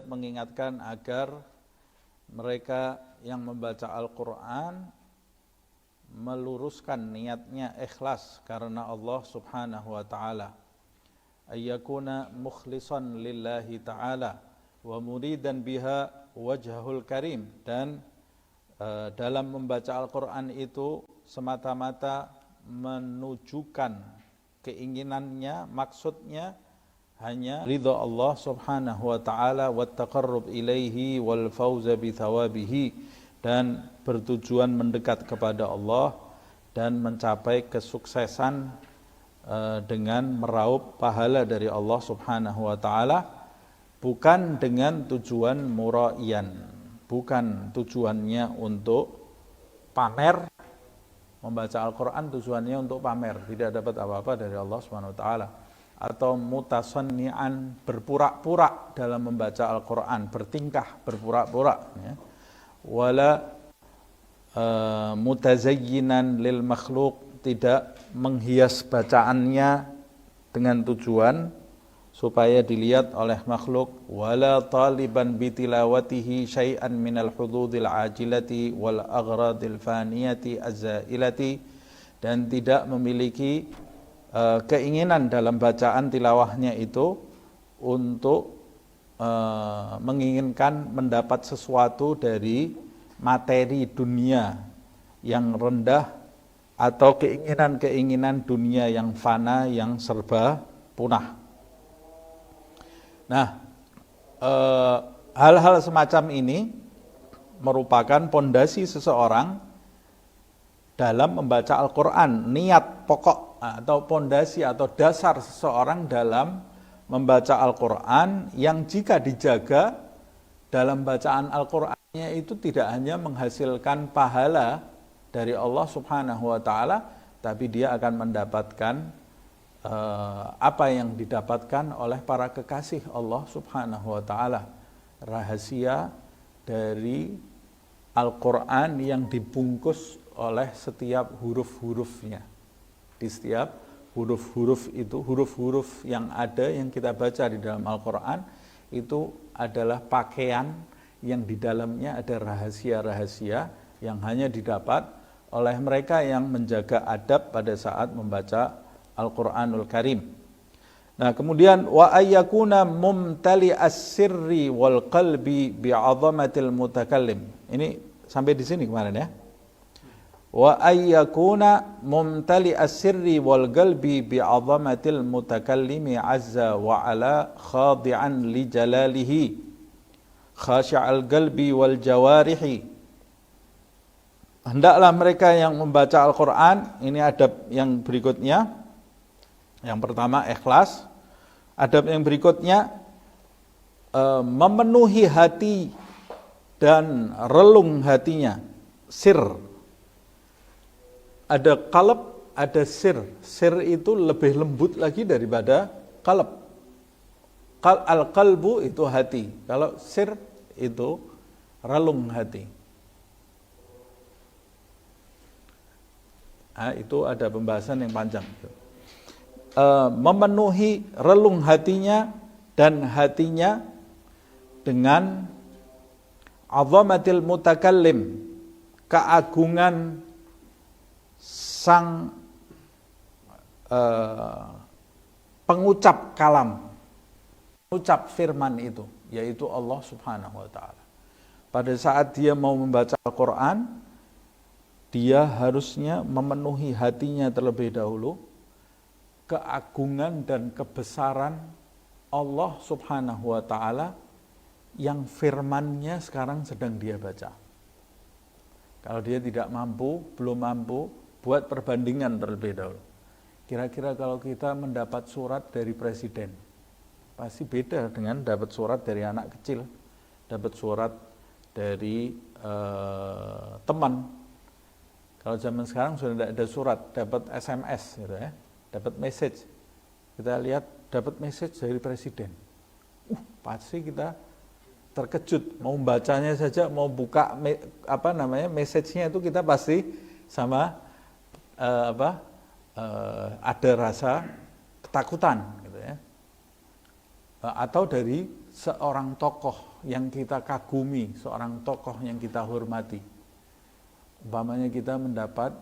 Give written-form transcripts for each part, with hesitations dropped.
mengingatkan agar mereka yang membaca Al-Quran meluruskan niatnya ikhlas karena Allah subhanahu wa ta'ala, ayyakuna mukhlisan lillahi ta'ala wa muridan biha wajhahul karim. Dan dalam membaca Al-Quran itu semata-mata menunjukkan keinginannya, maksudnya hanya ridha Allah subhanahu wa ta'ala wa taqarrub ilaihi wal fawza bi thawabihi, dan bertujuan mendekat kepada Allah dan mencapai kesuksesan dengan meraup pahala dari Allah subhanahu wa ta'ala, bukan dengan tujuan muraiyan, bukan tujuannya untuk pamer. Membaca Al-Quran tujuannya untuk pamer, tidak dapat apa-apa dari Allah subhanahu wa ta'ala. Atau mutasanni'an, berpura-pura dalam membaca Al-Quran, bertingkah berpura-pura ya. Wala mutazayyinan lil makhluk, tidak menghias bacaannya dengan tujuan supaya dilihat oleh makhluk. Wala taliban bitilawatihi syai'an minal hududil ajilati wal aghradil faniyati azzailati, dan tidak memiliki keinginan dalam bacaan tilawahnya itu untuk menginginkan mendapat sesuatu dari materi dunia yang rendah atau keinginan-keinginan dunia yang fana, yang serba punah. Nah, hal-hal semacam ini merupakan pondasi seseorang dalam membaca Al-Quran. Niat pokok atau pondasi atau dasar seseorang dalam membaca Al-Quran yang jika dijaga dalam bacaan Al-Qurannya itu tidak hanya menghasilkan pahala dari Allah subhanahu wa ta'ala, tapi dia akan mendapatkan apa yang didapatkan oleh para kekasih Allah subhanahu wa ta'ala, rahasia dari Al-Quran yang dibungkus oleh setiap huruf-hurufnya. Di setiap huruf-huruf itu, huruf-huruf yang ada yang kita baca di dalam Al-Quran itu adalah pakaian yang di dalamnya ada rahasia-rahasia yang hanya didapat oleh mereka yang menjaga adab pada saat membaca Al-Quranul Karim. Nah, kemudian wa ayyakuna mumtali as-sirri wal qalbi bi'azamatil mutakallim. Ini sampai di sini kemarin ya. Wa ayyakuna mumtali as-sirri wal qalbi bi'azamatil mutakallimi azza wa ala khadi'an li jalalihi khashi'al qalbi wal jawarihi. Hendaklah mereka yang membaca Al-Quran, ini adab yang berikutnya. Yang pertama ikhlas. Adab yang berikutnya memenuhi hati dan relung hatinya. Sir. Ada qalb, ada sir. Sir itu lebih lembut lagi daripada qalb. Al-qalbu itu hati. Kalau sir itu relung hati. Nah, itu ada pembahasan yang panjang. Memenuhi relung hatinya dan hatinya dengan azamatil mutakallim, keagungan sang pengucap kalam, pengucap firman itu, yaitu Allah subhanahu wa ta'ala. Pada saat dia mau membaca Al-Quran, dia harusnya memenuhi hatinya terlebih dahulu keagungan dan kebesaran Allah subhanahu wa ta'ala yang firmannya sekarang sedang dia baca. Kalau dia tidak mampu, belum mampu, buat perbandingan terlebih dahulu. Kira-kira kalau kita mendapat surat dari presiden, pasti beda dengan dapat surat dari anak kecil, dapat surat dari teman. Kalau zaman sekarang sudah tidak ada surat, dapat SMS gitu ya, dapat message. Kita lihat dapat message dari presiden. Pasti kita terkejut, mau bacanya saja, mau buka message-nya itu kita pasti sama ada rasa ketakutan gitu ya. Atau dari seorang tokoh yang kita kagumi, seorang tokoh yang kita hormati. Umpamanya kita mendapat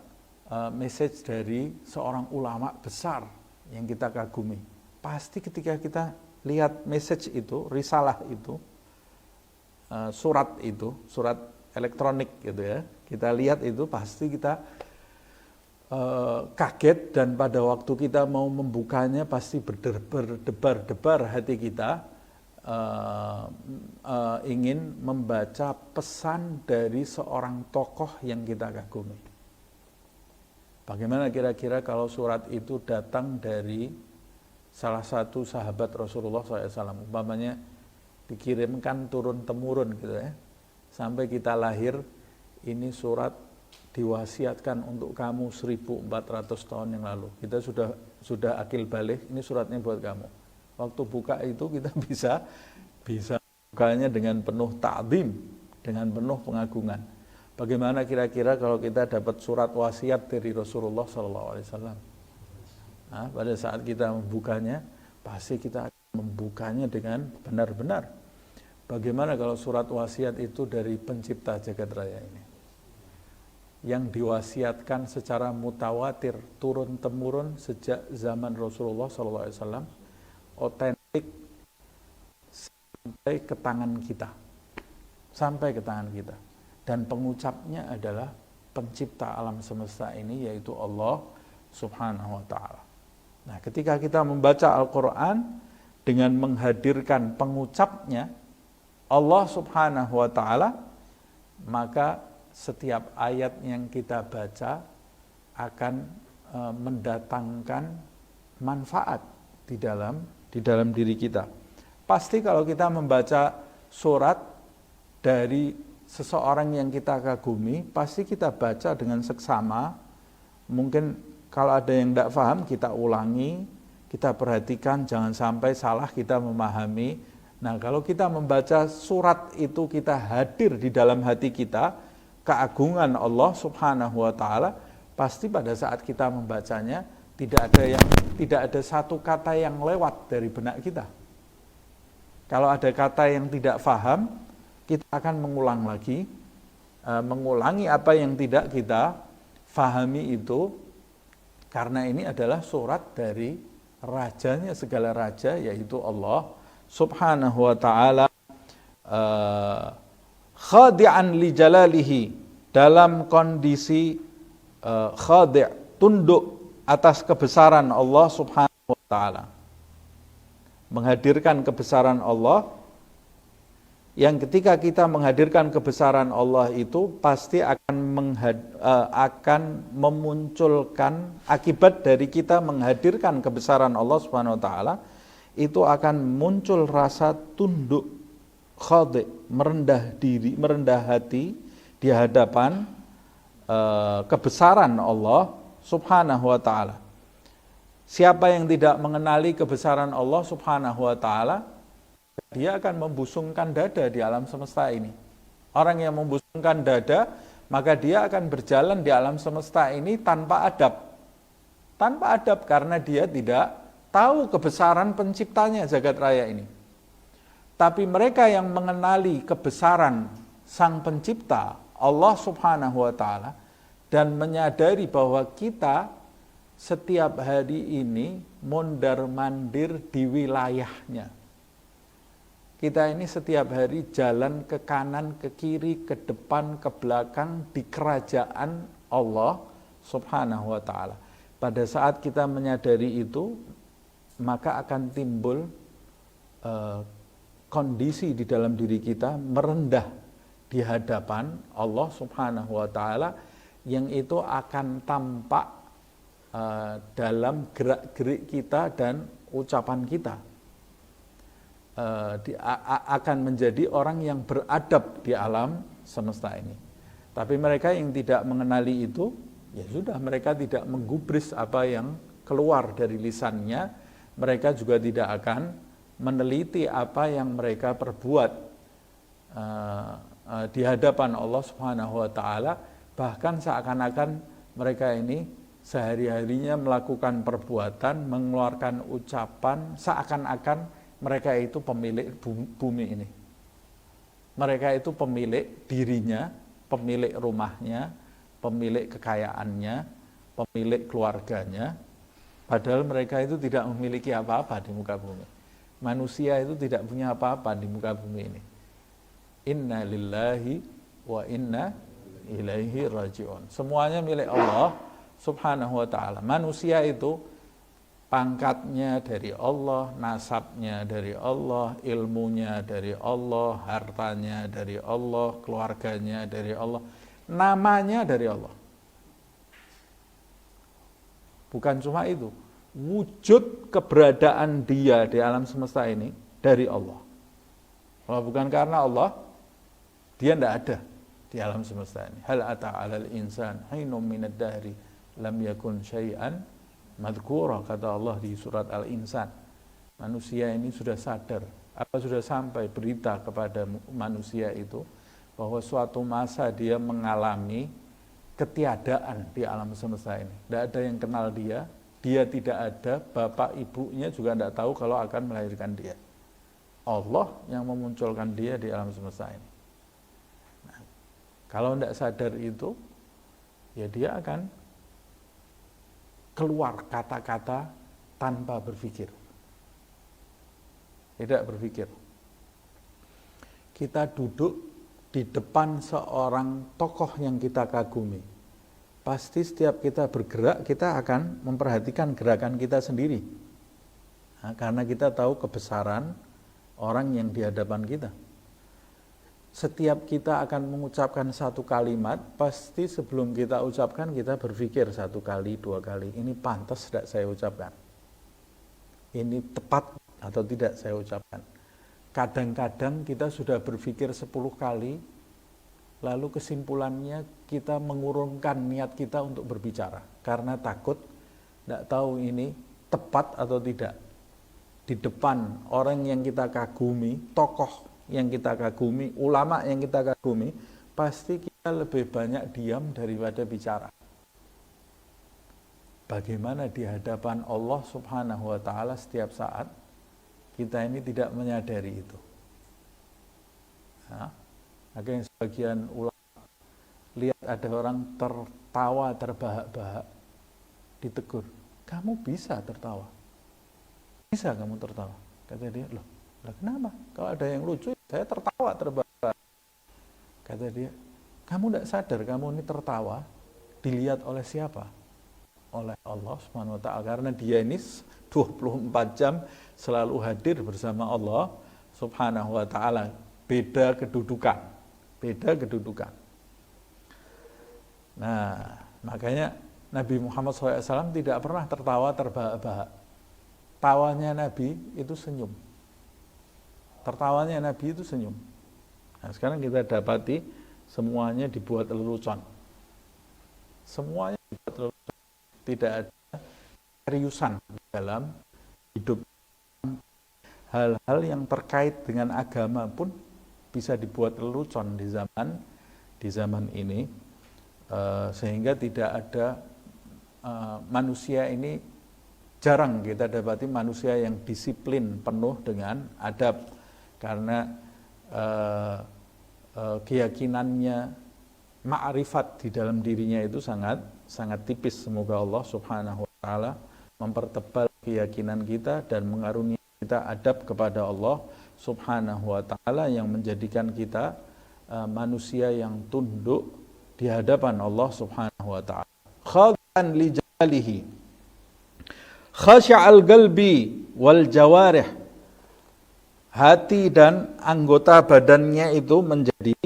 message dari seorang ulama besar yang kita kagumi. Pasti ketika kita lihat message itu, risalah itu, surat elektronik gitu ya, kita lihat itu pasti kita kaget, dan pada waktu kita mau membukanya pasti berdebar-debar hati kita, ingin membaca pesan dari seorang tokoh yang kita kagumi. Bagaimana kira-kira kalau surat itu datang dari salah satu sahabat Rasulullah SAW, umpamanya dikirimkan turun-temurun gitu ya, sampai kita lahir, ini surat diwasiatkan untuk kamu 1400 tahun yang lalu. Kita sudah akil balik, ini suratnya buat kamu. Waktu buka itu kita bisa bukanya dengan penuh ta'zim, dengan penuh pengagungan. Bagaimana kira-kira kalau kita dapat surat wasiat dari Rasulullah SAW? Nah, pada saat kita membukanya, pasti kita akan membukanya dengan benar-benar. Bagaimana kalau surat wasiat itu dari pencipta jagat raya ini, yang diwasiatkan secara mutawatir turun-temurun sejak zaman Rasulullah SAW, otentik sampai ke tangan kita, dan pengucapnya adalah pencipta alam semesta ini, yaitu Allah Subhanahu wa Ta'ala. Nah, ketika kita membaca Al-Quran dengan menghadirkan pengucapnya Allah Subhanahu wa Ta'ala, maka setiap ayat yang kita baca akan mendatangkan manfaat di dalam diri kita. Pasti kalau kita membaca surat dari seseorang yang kita kagumi, pasti kita baca dengan seksama. Mungkin kalau ada yang tidak paham, kita ulangi, kita perhatikan, jangan sampai salah kita memahami. Nah, kalau kita membaca surat itu, kita hadir di dalam hati kita keagungan Allah Subhanahu wa Ta'ala, pasti pada saat kita membacanya tidak ada satu kata yang lewat dari benak kita. Kalau ada kata yang tidak paham, kita akan mengulang lagi, mengulangi apa yang tidak kita fahami itu, karena ini adalah surat dari rajanya segala raja, yaitu Allah Subhanahu wa Ta'ala, khadi'an li jalalihi, dalam kondisi khadi', tunduk atas kebesaran Allah Subhanahu wa Ta'ala, menghadirkan kebesaran Allah, yang ketika kita menghadirkan kebesaran Allah itu pasti akan memunculkan akibat dari kita menghadirkan kebesaran Allah Subhanahu wa Ta'ala, itu akan muncul rasa tunduk, khadi', merendah diri, merendah hati di hadapan kebesaran Allah Subhanahu wa Ta'ala. Siapa yang tidak mengenali kebesaran Allah Subhanahu wa Ta'ala, dia akan membusungkan dada di alam semesta ini. Orang yang membusungkan dada, maka dia akan berjalan di alam semesta ini tanpa adab. Tanpa adab, karena dia tidak tahu kebesaran penciptanya jagat raya ini. Tapi mereka yang mengenali kebesaran Sang Pencipta, Allah Subhanahu wa Ta'ala, dan menyadari bahwa kita setiap hari ini mondar-mandir di wilayahnya. Kita ini setiap hari jalan ke kanan, ke kiri, ke depan, ke belakang di kerajaan Allah Subhanahu wa Ta'ala. Pada saat kita menyadari itu, maka akan timbul kondisi di dalam diri kita merendah di hadapan Allah Subhanahu wa Ta'ala, yang itu akan tampak dalam gerak-gerik kita dan ucapan kita. Akan menjadi orang yang beradab di alam semesta ini. Tapi mereka yang tidak mengenali itu, ya sudah, mereka tidak menggubris apa yang keluar dari lisannya, mereka juga tidak akan meneliti apa yang mereka perbuat di hadapan Allah Subhanahu wa Ta'ala. Bahkan seakan-akan mereka ini sehari-harinya melakukan perbuatan, mengeluarkan ucapan seakan-akan mereka itu pemilik bumi ini. Mereka itu pemilik dirinya, pemilik rumahnya, pemilik kekayaannya, pemilik keluarganya. Padahal mereka itu tidak memiliki apa-apa di muka bumi. Manusia itu tidak punya apa-apa di muka bumi ini. Inna lillahi wa inna ilaihi raji'un. Semuanya milik Allah subhanahu wa ta'ala. Manusia itu pangkatnya dari Allah, nasabnya dari Allah, ilmunya dari Allah, hartanya dari Allah, keluarganya dari Allah, namanya dari Allah. Bukan cuma itu, wujud keberadaan dia di alam semesta ini dari Allah. Kalau bukan karena Allah, dia tidak ada di alam semesta ini. Hal ata 'alal insan hinum minad dahri lam yakun syai'an madhkura, kata Allah di surat Al-Insan. Manusia ini sudah sadar, apa sudah sampai berita kepada manusia itu bahwa suatu masa dia mengalami ketiadaan di alam semesta ini. Tidak ada yang kenal dia tidak ada, bapak ibunya juga tidak tahu kalau akan melahirkan dia. Allah yang memunculkan dia di alam semesta ini. Nah, kalau tidak sadar itu, ya dia akan keluar kata-kata tanpa berpikir. Tidak berpikir. Kita duduk di depan seorang tokoh yang kita kagumi. Pasti setiap kita bergerak, kita akan memperhatikan gerakan kita sendiri. Nah, karena kita tahu kebesaran orang yang di hadapan kita. Setiap kita akan mengucapkan satu kalimat, pasti sebelum kita ucapkan kita berpikir satu kali, dua kali. Ini pantas tidak saya ucapkan? Ini tepat atau tidak saya ucapkan? Kadang-kadang kita sudah berpikir 10 kali, lalu kesimpulannya kita mengurungkan niat kita untuk berbicara. Karena takut, tidak tahu ini tepat atau tidak. Di depan orang yang kita kagumi, tokoh yang kita kagumi, ulama yang kita kagumi, pasti kita lebih banyak diam daripada bicara. Bagaimana di hadapan Allah subhanahu wa ta'ala setiap saat, kita ini tidak menyadari itu. Nah, makanya sebagian ulama lihat ada orang tertawa terbahak-bahak, ditegur, kamu bisa tertawa? Bisa kamu tertawa? Kata dia, loh kenapa? Kalau ada yang lucu, saya tertawa terbahak-bahak. Kata dia, kamu tidak sadar kamu ini tertawa dilihat oleh siapa? Oleh Allah Subhanahu wa ta'ala. Karena dia ini 24 jam selalu hadir bersama Allah Subhanahu wa ta'ala. Beda kedudukan. Nah, makanya Nabi Muhammad SAW tidak pernah tertawa terbahak-bahak. Tawanya Nabi itu senyum. Tertawanya Nabi itu senyum. Nah, sekarang kita dapati semuanya dibuat lelucon. Semuanya dibuat lelucon. Tidak ada seriusan dalam hidup. Hal-hal yang terkait dengan agama pun bisa dibuat lelucon di zaman ini, sehingga tidak ada manusia ini, jarang kita dapati manusia yang disiplin penuh dengan adab, karena keyakinannya, ma'rifat di dalam dirinya itu sangat tipis. Semoga Allah subhanahu wa ta'ala mempertebal keyakinan kita dan mengaruniai kita adab kepada Allah subhanahu wa ta'ala yang menjadikan kita manusia yang tunduk di hadapan Allah subhanahu wa ta'ala. Khadi'an li jalalihi, khashya'al qalbi wal jawarih. Hati dan anggota badannya itu menjadi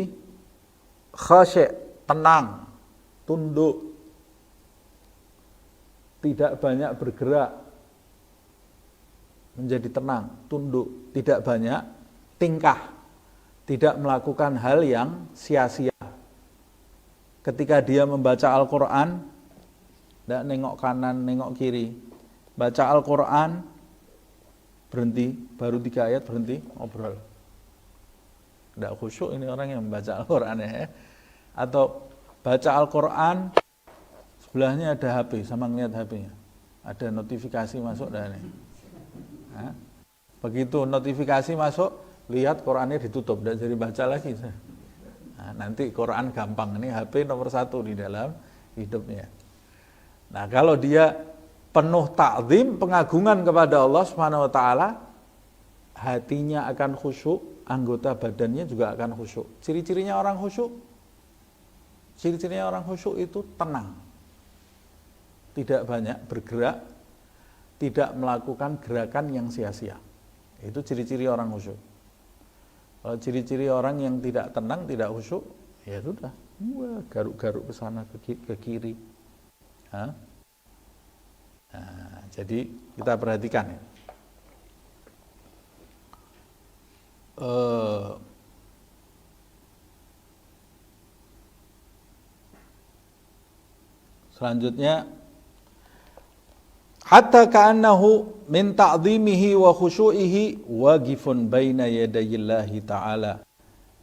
khasy', tenang, tunduk, tidak banyak bergerak, menjadi tenang, tunduk, tidak banyak tingkah, tidak melakukan hal yang sia-sia. Ketika dia membaca Al-Quran, tidak nengok kanan, nengok kiri. Baca Al-Quran, berhenti, baru 3 ayat berhenti, ngobrol. Tidak khusyuk ini orang yang membaca Al-Quran ya. Atau baca Al-Quran, sebelahnya ada HP, sama ngeliat HP-nya. Ada notifikasi masuk dan ini. Nah, Begitu notifikasi masuk, lihat Qurannya ditutup, dan jadi baca lagi. Nah, nanti Quran gampang, ini HP nomor 1 di dalam hidupnya. Nah, kalau dia penuh ta'zim, pengagungan kepada Allah Subhanahu wa taala, hatinya akan khusyuk, anggota badannya juga akan khusyuk. Ciri-cirinya orang khusyuk? Ciri-cirinya orang khusyuk itu tenang. Tidak banyak bergerak, tidak melakukan gerakan yang sia-sia. Itu ciri-ciri orang khusyuk. Kalau ciri-ciri orang yang tidak tenang, tidak khusyuk, ya sudah, garuk-garuk ke sana ke kiri. Nah, jadi kita perhatikan ya. Selanjutnya, hatta ka'annahu min ta'zimihi wa khusyu'ihi waqifun baina yadayillahi ta'ala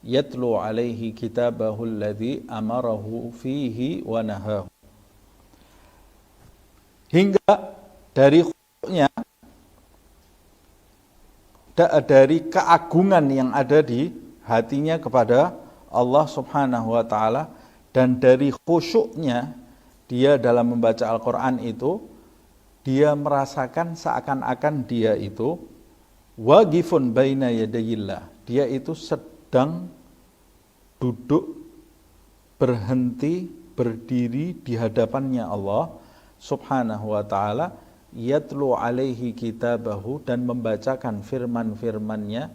yatlu alaihi kitabahu alladhi amarahu fihi wa nahahu. Hingga dari khusyuknya, dari keagungan yang ada di hatinya kepada Allah Subhanahu wa taala, dan dari khusyuknya dia dalam membaca Al-Qur'an itu, dia merasakan seakan-akan dia itu waqifun baina yadayillah. Dia itu sedang duduk, berhenti, berdiri di hadapannya Allah Subhanahu wa taala, yatlu alaihi kitabahu, dan membacakan firman-firmannya,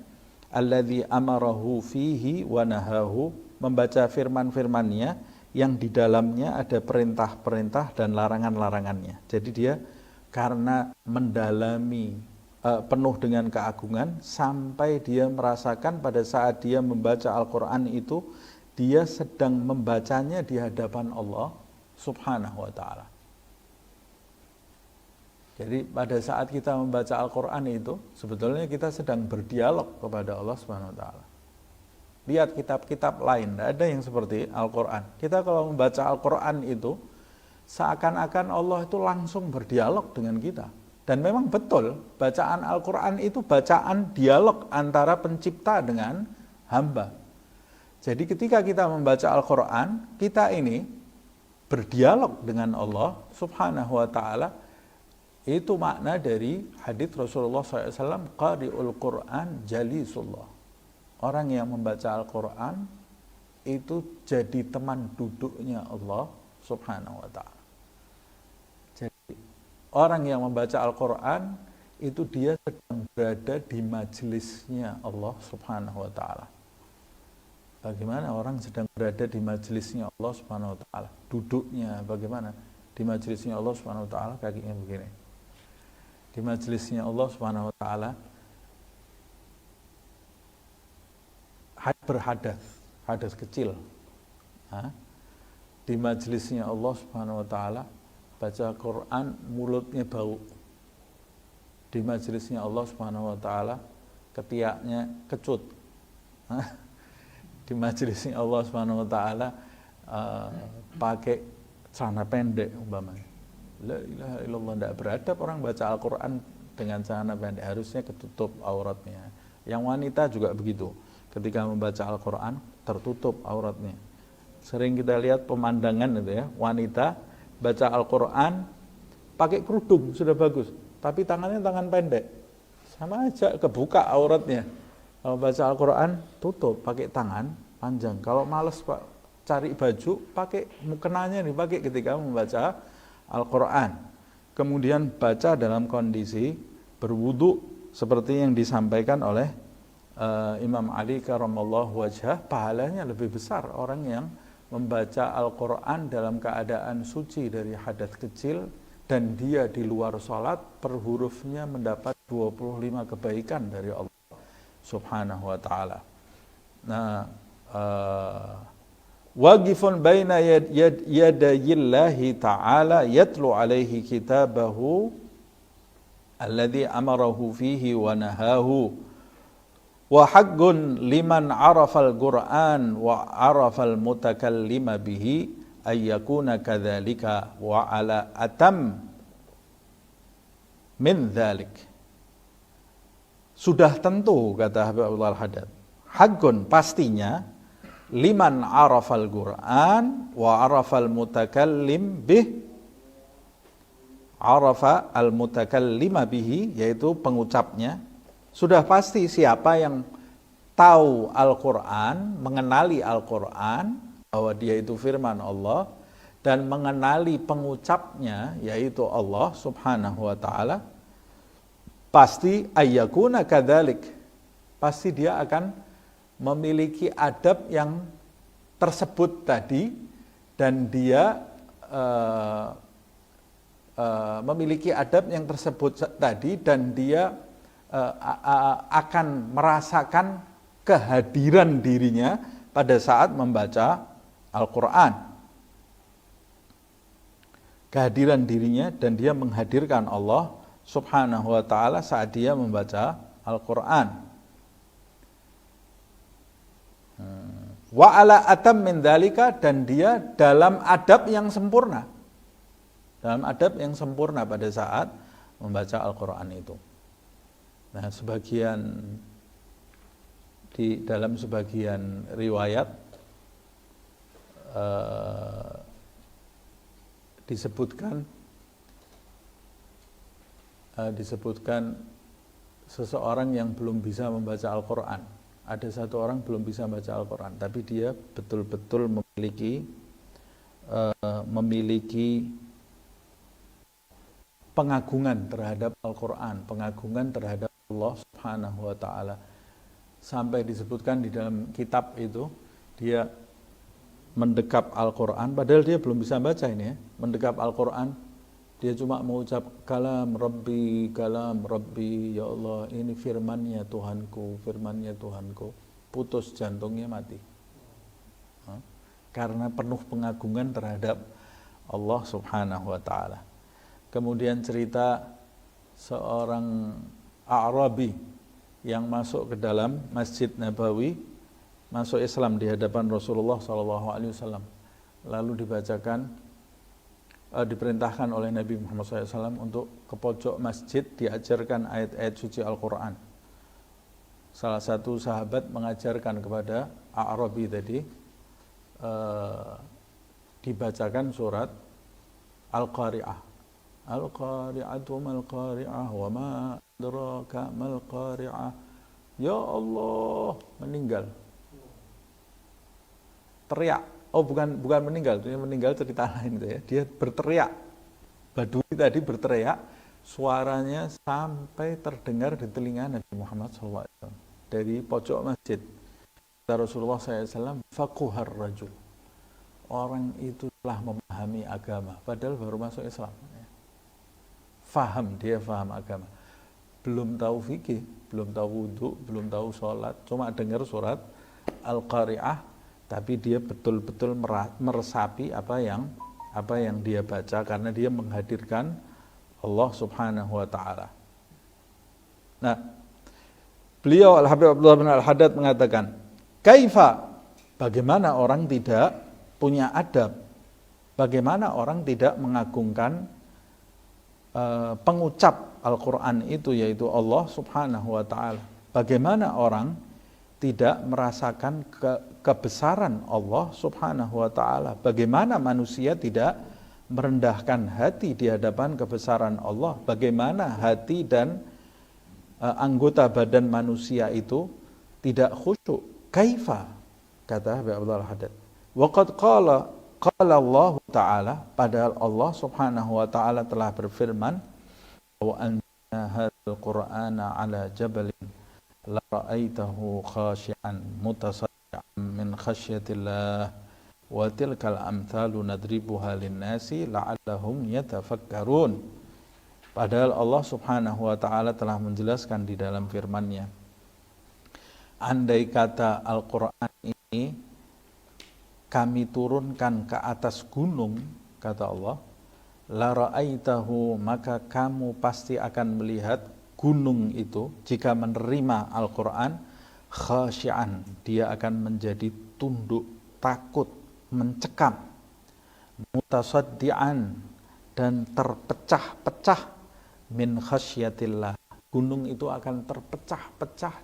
alladzi amarahu fihi wa nahahu, membaca firman-firmannya yang di dalamnya ada perintah-perintah dan larangan-larangannya. Jadi dia karena mendalami, penuh dengan keagungan, sampai dia merasakan pada saat dia membaca Al-Quran itu, dia sedang membacanya di hadapan Allah Subhanahu wa ta'ala. Jadi pada saat kita membaca Al-Quran itu, sebetulnya kita sedang berdialog kepada Allah Subhanahu wa ta'ala. Lihat kitab-kitab lain, tidak ada yang seperti Al-Quran. Kita kalau membaca Al-Quran itu, seakan-akan Allah itu langsung berdialog dengan kita. Dan memang betul, bacaan Al-Quran itu bacaan dialog antara pencipta dengan hamba. Jadi ketika kita membaca Al-Quran, kita ini berdialog dengan Allah Subhanahu wa ta'ala. Itu makna dari hadits Rasulullah SAW, qari'ul Quran jalisullah. Orang yang membaca Al-Quran itu jadi teman duduknya Allah Subhanahu wa ta'ala. Jadi orang yang membaca Al-Quran itu dia sedang berada di majelisnya Allah Subhanahu wa ta'ala. Bagaimana orang sedang berada di majelisnya Allah Subhanahu wa ta'ala? Duduknya bagaimana? Di majelisnya Allah Subhanahu wa ta'ala kakinya begini. Di majelisnya Allah Subhanahu wa ta'ala berhadas, hadas kecil. Di majelisnya Allah Subhanahu wa ta'ala baca Quran, mulutnya bau. Di majelisnya Allah Subhanahu wa ta'ala ketiaknya kecut. Di majelisnya Allah Subhanahu wa ta'ala pakai celana pendek umpamanya. La ilaha illallah, tidak beradab orang baca Al-Quran dengan celana pendek, harusnya ketutup auratnya. Yang wanita juga begitu, ketika membaca Al-Quran tertutup auratnya. Sering kita lihat pemandangan itu ya, wanita baca Al-Quran pakai kerudung sudah bagus, tapi tangannya tangan pendek, sama aja kebuka auratnya. Kalau baca Al-Quran tutup pakai tangan panjang. Kalau males Pak cari baju, pakai mukenanya dipakai ketika membaca Al-Quran. Kemudian baca dalam kondisi berwudu seperti yang disampaikan oleh Imam Ali karramallahu wajhah. Pahalanya lebih besar orang yang membaca Al-Quran dalam keadaan suci dari hadas kecil, dan dia di luar sholat per hurufnya mendapat 25 kebaikan dari Allah Subhanahu wa ta'ala. Nah, waqifun baina yadayillahi ta'ala yatlu alaihi kitabahu alladhi amarahu fihi wa nahahu wa haqqun liman arafal Qur'an wa arafal mutakallima bihi ayyakuna kadzalika wa ala atam min dzalik. sudah tentu, kata Habib Abdullah Al-Haddad, haqqun, pastinya, liman arafal Qur'an wa arafal mutakallim bih, arafa al-mutakallima bihi, yaitu pengucapnya. Sudah pasti siapa yang tahu Al-Quran, mengenali Al-Quran, bahwa dia itu firman Allah, dan mengenali pengucapnya, yaitu Allah subhanahu wa ta'ala, pasti ayyakuna kadzalik, pasti dia akan memiliki adab yang tersebut tadi, dan dia memiliki adab yang tersebut tadi, dan dia akan merasakan kehadiran dirinya pada saat membaca Al-Quran. Kehadiran dirinya, dan dia menghadirkan Allah subhanahu wa ta'ala saat dia membaca Al-Quran. Wa ala atam min dzalika, dan dia dalam adab yang sempurna. Dalam adab yang sempurna pada saat membaca Al-Quran itu. Nah, dalam sebagian riwayat disebutkan seseorang yang belum bisa membaca Al-Quran. Ada satu orang belum bisa membaca Al-Quran, tapi dia betul-betul memiliki pengagungan terhadap Al-Quran, pengagungan terhadap Allah subhanahu wa ta'ala. Sampai disebutkan di dalam kitab itu, dia mendekap Al-Quran, padahal dia belum bisa baca ini ya, mendekap Al-Quran, dia cuma mengucap kalam Rabbi, ya Allah, ini firmannya Tuhanku, putus jantungnya, mati. Karena penuh pengagungan terhadap Allah subhanahu wa ta'ala. Kemudian cerita seorang A'rabi yang masuk ke dalam Masjid Nabawi, masuk Islam di hadapan Rasulullah SAW. Lalu diperintahkan oleh Nabi Muhammad SAW untuk ke pojok masjid diajarkan ayat-ayat suci Al-Quran. Salah satu sahabat mengajarkan kepada A'rabi tadi, dibacakan surat Al-Qari'ah. Al-Qari'atu mal-Qari'ah wa ma adraka mal-Qari'ah. Ya Allah, meninggal. Teriak. Oh, bukan meninggal, dia meninggal cerita lain itu ya. Dia berteriak. Badui tadi berteriak, suaranya sampai terdengar di telinga Nabi Muhammad SAW dari pojok masjid. Kata Rasulullah SAW, faquhar rajul. Orang itu telah memahami agama, padahal baru masuk Islam. Dia faham agama. Belum tahu fikih, belum tahu wudhu, belum tahu sholat, cuma dengar surat Al-Qari'ah, tapi dia betul-betul meresapi apa yang dia baca, karena dia menghadirkan Allah subhanahu wa ta'ala. Nah, beliau Al-Habib Abdullah bin Al-Haddad mengatakan, kaifa, bagaimana orang tidak punya adab, bagaimana orang tidak mengagungkan pengucap Al-Quran itu, yaitu Allah subhanahu wa ta'ala. Bagaimana orang tidak merasakan kebesaran Allah subhanahu wa ta'ala. Bagaimana manusia tidak merendahkan hati di hadapan kebesaran Allah. Bagaimana hati dan anggota badan manusia itu tidak khusyuk. Kaifa, kata Habib Abdullah Al-Haddad. Waqad qala Allah Ta'ala, padahal Allah subhanahu wa ta'ala telah berfirman, wa anzalna hadzal qur'ana ala jabalin la ra'aitahu khashi'an mutasaddian min khasyatillah wa tilkal amthalu nadribuha linnasi la'allahum yatafakkarun. Padahal Allah subhanahu wa ta'ala telah menjelaskan di dalam firman-Nya, andai kata Al-Quran ini kami turunkan ke atas gunung, kata Allah, la ra'aitahu, maka kamu pasti akan melihat gunung itu, jika menerima Al-Quran, khasyi'an, dia akan menjadi tunduk, takut, mencekam, mutasaddian, dan terpecah-pecah, min khasyatillah, gunung itu akan terpecah-pecah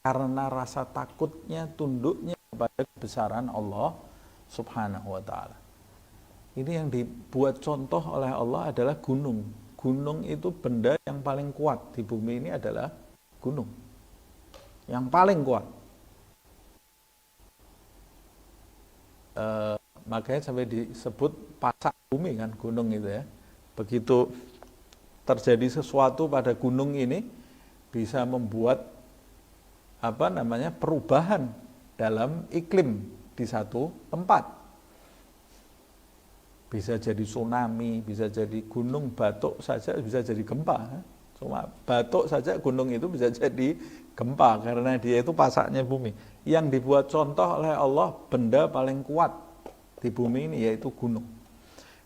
karena rasa takutnya, tunduknya kepada kebesaran Allah Subhanahu wa ta'ala. Ini yang dibuat contoh oleh Allah adalah gunung. Gunung itu benda yang paling kuat di bumi ini adalah gunung. Yang paling kuat. Makanya sampai disebut pasak bumi kan, gunung itu ya. Begitu terjadi sesuatu pada gunung ini, bisa membuat perubahan dalam iklim di satu tempat. Bisa jadi tsunami, bisa jadi gunung batuk saja bisa jadi gempa. Cuma batuk saja gunung itu bisa jadi gempa karena dia itu pasaknya bumi. Yang dibuat contoh oleh Allah benda paling kuat di bumi ini yaitu gunung.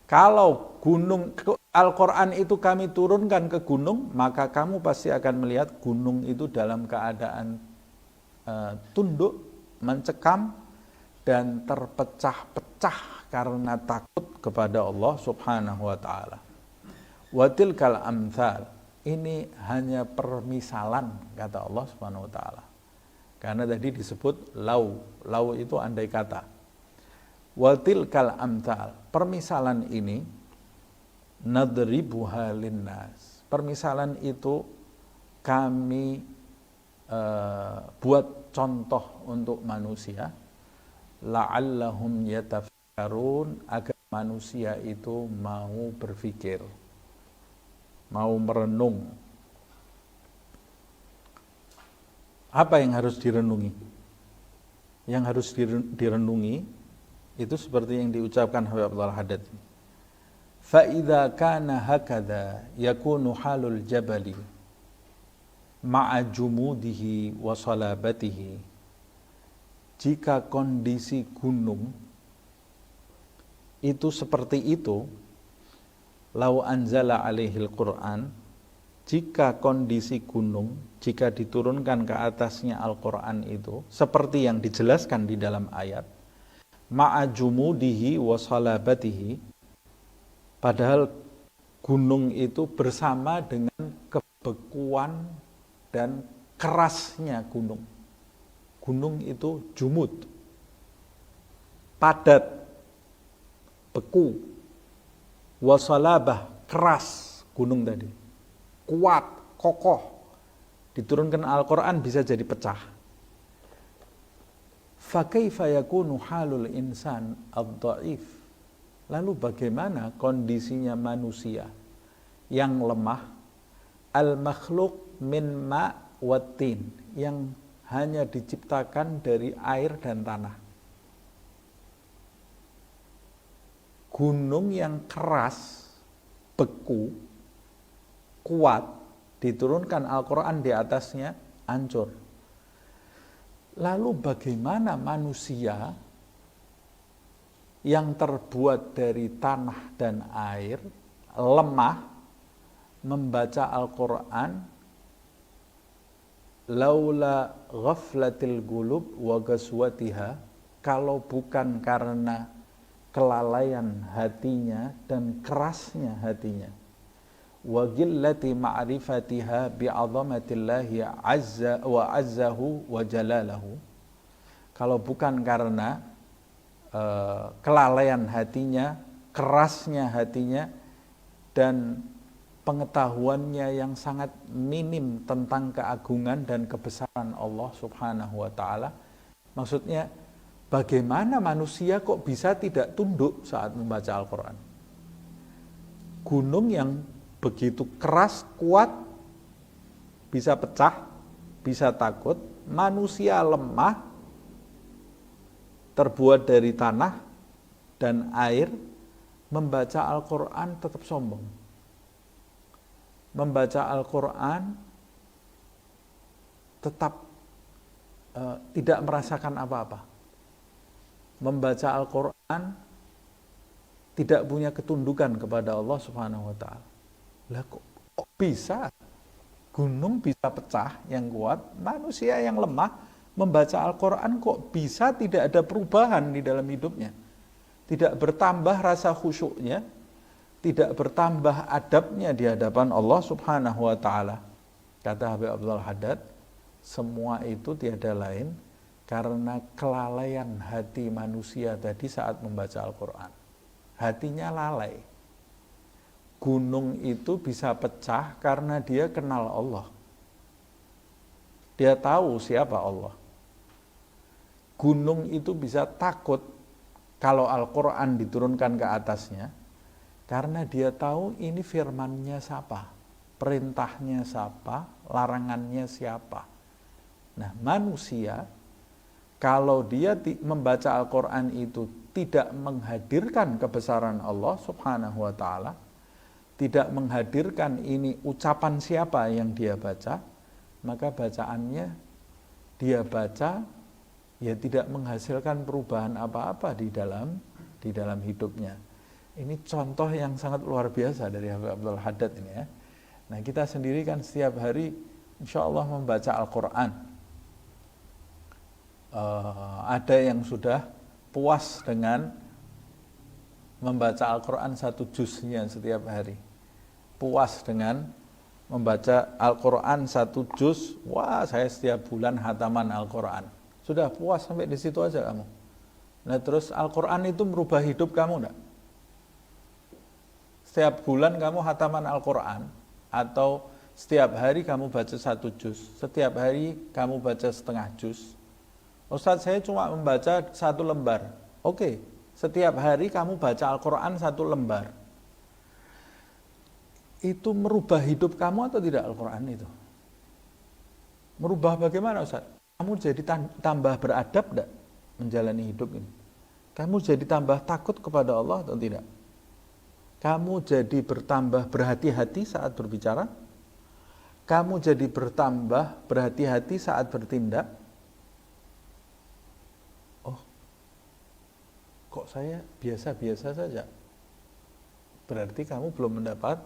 Kalau gunung Al-Quran itu kami turunkan ke gunung, maka kamu pasti akan melihat gunung itu dalam keadaan tunduk, mencekam, dan terpecah-pecah karena takut kepada Allah Subhanahu wa ta'ala. Watilkal amthal, ini hanya permisalan, kata Allah Subhanahu wa ta'ala. Karena tadi disebut lau itu andai kata. Watilkal amthal, permisalan ini nadribuha linnas. Permisalan itu kami buat contoh untuk manusia, la'allahum yatafakkarun, agar manusia itu mau berpikir, mau merenung. Apa yang harus direnungi? Yang harus direnungi itu seperti yang diucapkan Habib Abdul Haddad. Fa'idha kana hakadha yakunu halul jabali ma'a jumudihi wa salabatihi. Jika kondisi gunung itu seperti itu, lau anzala alaihil Qur'an, jika kondisi gunung, jika diturunkan ke atasnya Al-Quran itu, seperti yang dijelaskan di dalam ayat, ma'a jumudihi wa salabatihi, padahal gunung itu bersama dengan kebekuan dan kerasnya gunung. Gunung itu jumud, padat, beku, wasalabah, keras gunung tadi, kuat, kokoh. Diturunkan Al-Quran bisa jadi pecah. Fakaifa yakunu halul insan ad-dha'if. Lalu bagaimana kondisinya manusia yang lemah, al-makhluk min ma' watin, yang hanya diciptakan dari air dan tanah. Gunung yang keras, beku, kuat, diturunkan Al-Quran di atasnya, hancur. Lalu bagaimana manusia yang terbuat dari tanah dan air, lemah, membaca Al-Quran, laula ghaflatil gulub wa ghaswatiha, kalau bukan karena kelalaian hatinya dan kerasnya hatinya, wa gillati ma'rifatiha bi'azamatillahi azza wa azzahu wa jalalahu, kalau bukan karena kelalaian hatinya, kerasnya hatinya, dan pengetahuannya yang sangat minim tentang keagungan dan kebesaran Allah Subhanahu wa ta'ala. Maksudnya, bagaimana manusia kok bisa tidak tunduk saat membaca Al-Quran? Gunung yang begitu keras, kuat, bisa pecah, bisa takut. Manusia lemah, terbuat dari tanah dan air, membaca Al-Quran tetap sombong. Membaca Al-Quran tetap tidak merasakan apa-apa. Membaca Al-Quran tidak punya ketundukan kepada Allah Subhanahu wa ta'ala. Lah kok bisa? Gunung bisa pecah yang kuat, manusia yang lemah membaca Al-Quran kok bisa tidak ada perubahan di dalam hidupnya. Tidak bertambah rasa khusyuknya, tidak bertambah adabnya di hadapan Allah Subhanahu wa ta'ala. Kata Habib Abdul Haddad, semua itu tiada lain karena kelalaian hati manusia tadi saat membaca Al-Quran. Hatinya lalai. Gunung itu bisa pecah karena dia kenal Allah. Dia tahu siapa Allah. Gunung itu bisa takut kalau Al-Quran diturunkan ke atasnya, karena dia tahu ini firmannya siapa, perintahnya siapa, larangannya siapa. Nah, manusia kalau dia membaca Al-Quran itu tidak menghadirkan kebesaran Allah subhanahu wa ta'ala, tidak menghadirkan ini ucapan siapa yang dia baca, maka bacaannya dia baca ya tidak menghasilkan perubahan apa-apa di dalam hidupnya. Ini contoh yang sangat luar biasa dari Habib Abdul Haddad ini ya. Nah, kita sendiri kan setiap hari insya Allah membaca Al-Quran. Ada yang sudah puas dengan membaca Al-Quran 1 juznya setiap hari. Puas dengan membaca Al-Quran 1 juz, wah saya setiap bulan hataman Al-Quran. Sudah puas sampai di situ aja kamu. Nah terus Al-Quran itu merubah hidup kamu enggak? Setiap bulan kamu hataman Al-Quran, atau setiap hari kamu baca 1 juz, setiap hari kamu baca setengah juz. Ustadz, saya cuma membaca 1 lembar. Oke, setiap hari kamu baca Al-Quran 1 lembar. Itu merubah hidup kamu atau tidak Al-Quran itu? Merubah bagaimana Ustadz? Kamu jadi tambah beradab enggak menjalani hidup ini? Kamu jadi tambah takut kepada Allah atau tidak? Kamu jadi bertambah berhati-hati saat berbicara? Kamu jadi bertambah berhati-hati saat bertindak? Oh, kok saya biasa-biasa saja? Berarti kamu belum mendapat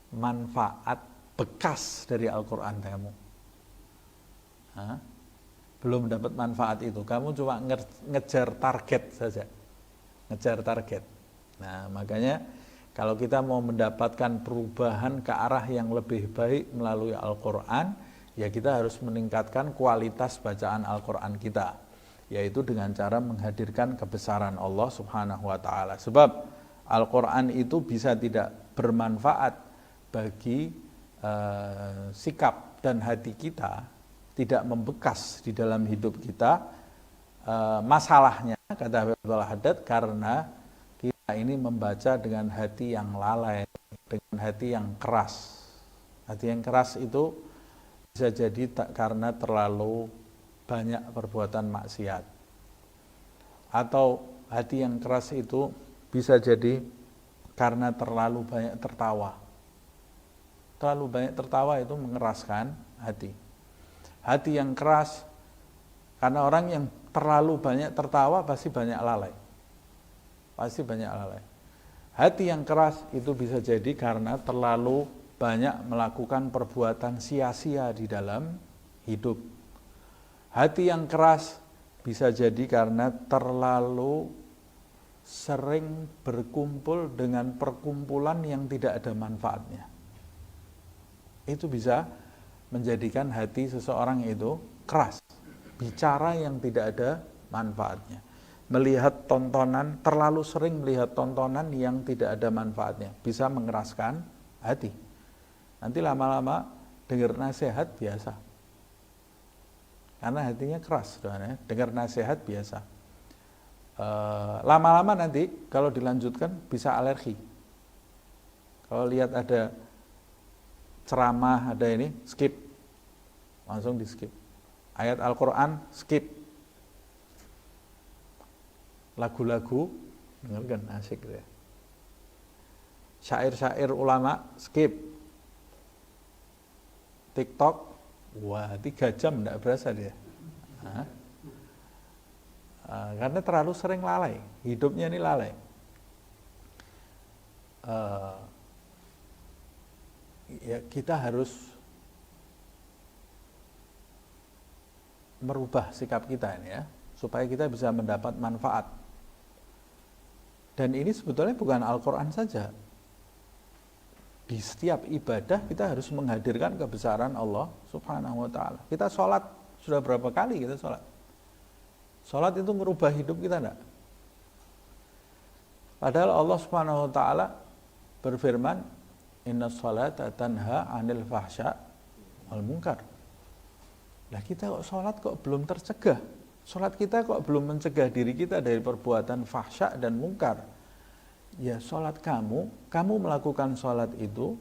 manfaat bekas dari Al-Quran kamu. Hah? Belum dapat manfaat itu, kamu cuma ngejar target saja, ngejar target. Nah makanya kalau kita mau mendapatkan perubahan ke arah yang lebih baik melalui Al-Quran, ya kita harus meningkatkan kualitas bacaan Al-Quran kita, yaitu dengan cara menghadirkan kebesaran Allah subhanahu wa ta'ala. Sebab Al-Quran itu bisa tidak bermanfaat bagi sikap dan hati kita, tidak membekas di dalam hidup kita. Masalahnya, kata Habib Abdul Haddad, karena kita ini membaca dengan hati yang lalai, dengan hati yang keras. Hati yang keras itu bisa jadi karena terlalu banyak perbuatan maksiat. Atau hati yang keras itu bisa jadi karena terlalu banyak tertawa. Terlalu banyak tertawa itu mengeraskan hati. Hati yang keras, karena orang yang terlalu banyak tertawa pasti banyak lalai. Pasti banyak lalai. Hati yang keras itu bisa jadi karena terlalu banyak melakukan perbuatan sia-sia di dalam hidup. Hati yang keras bisa jadi karena terlalu sering berkumpul dengan perkumpulan yang tidak ada manfaatnya. Itu bisa menjadikan hati seseorang itu keras, bicara yang tidak ada manfaatnya, melihat tontonan, terlalu sering melihat tontonan yang tidak ada manfaatnya, bisa mengeraskan hati. Nanti lama-lama dengar nasihat biasa, karena hatinya keras, dengar nasihat biasa. Lama-lama nanti kalau dilanjutkan bisa alergi. Kalau lihat ada ceramah, ada ini, skip, langsung di skip. Ayat Al-Quran, skip. Lagu-lagu, dengarkan, asik gitu ya. Syair-syair ulama, skip. TikTok, wah 3 jam tidak berasa dia. Karena terlalu sering lalai, hidupnya ini lalai. Ya kita harus merubah sikap kita ini ya, supaya kita bisa mendapat manfaat. Dan ini sebetulnya bukan Al-Quran saja. di setiap ibadah kita harus menghadirkan kebesaran Allah Subhanahu wa taala. Kita sholat, sudah berapa kali kita sholat? Sholat itu merubah hidup kita enggak? Padahal Allah Subhanahu wa taala berfirman, "Inna sholata tanha 'anil fahsya wal munkar." Lah kita kok sholat kok belum tercegah? Sholat kita kok belum mencegah diri kita dari perbuatan fahsya dan mungkar? Ya sholat kamu melakukan sholat itu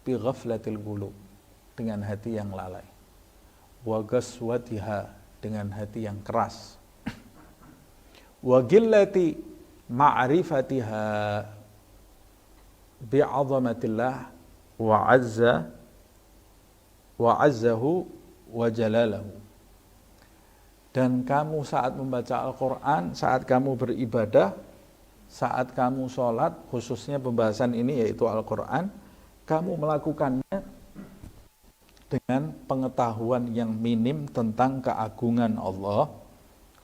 bi ghaflatil qulub, dengan hati yang lalai, wa ghaswatiha, dengan hati yang keras, wa gillati ma'rifatiha bi 'azamatillah wa 'azzahu wa jalalahu. Dan kamu saat membaca Al-Quran, saat kamu beribadah, saat kamu sholat, khususnya pembahasan ini yaitu Al-Quran, kamu melakukannya dengan pengetahuan yang minim tentang keagungan Allah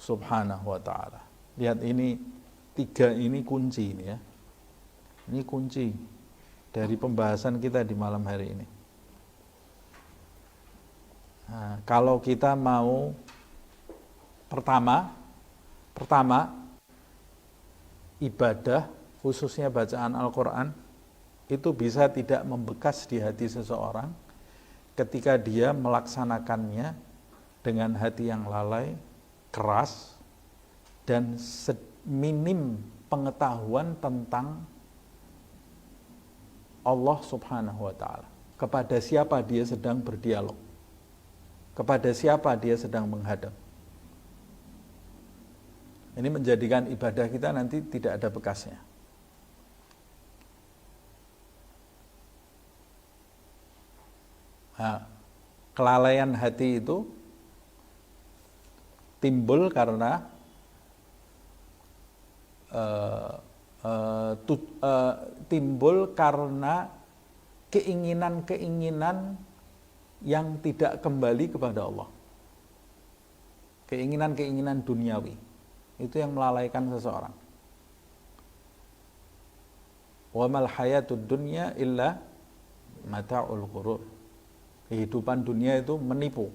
Subhanahu wa ta'ala. Lihat ini, 3 ini kunci ini ya. Ini kunci dari pembahasan kita di malam hari ini. Nah, kalau kita mau pertama ibadah, khususnya bacaan Al-Quran, itu bisa tidak membekas di hati seseorang ketika dia melaksanakannya dengan hati yang lalai, keras, dan minim pengetahuan tentang Allah Subhanahu wa ta'ala. Kepada siapa dia sedang berdialog, kepada siapa dia sedang menghadap. Ini menjadikan ibadah kita nanti tidak ada bekasnya. Nah, kelalaian hati itu timbul karena keinginan-keinginan yang tidak kembali kepada Allah. Keinginan-keinginan duniawi. Itu yang melalaikan seseorang. Wa mal hayatud dunya illa mata'ul ghurur. Kehidupan dunia itu menipu.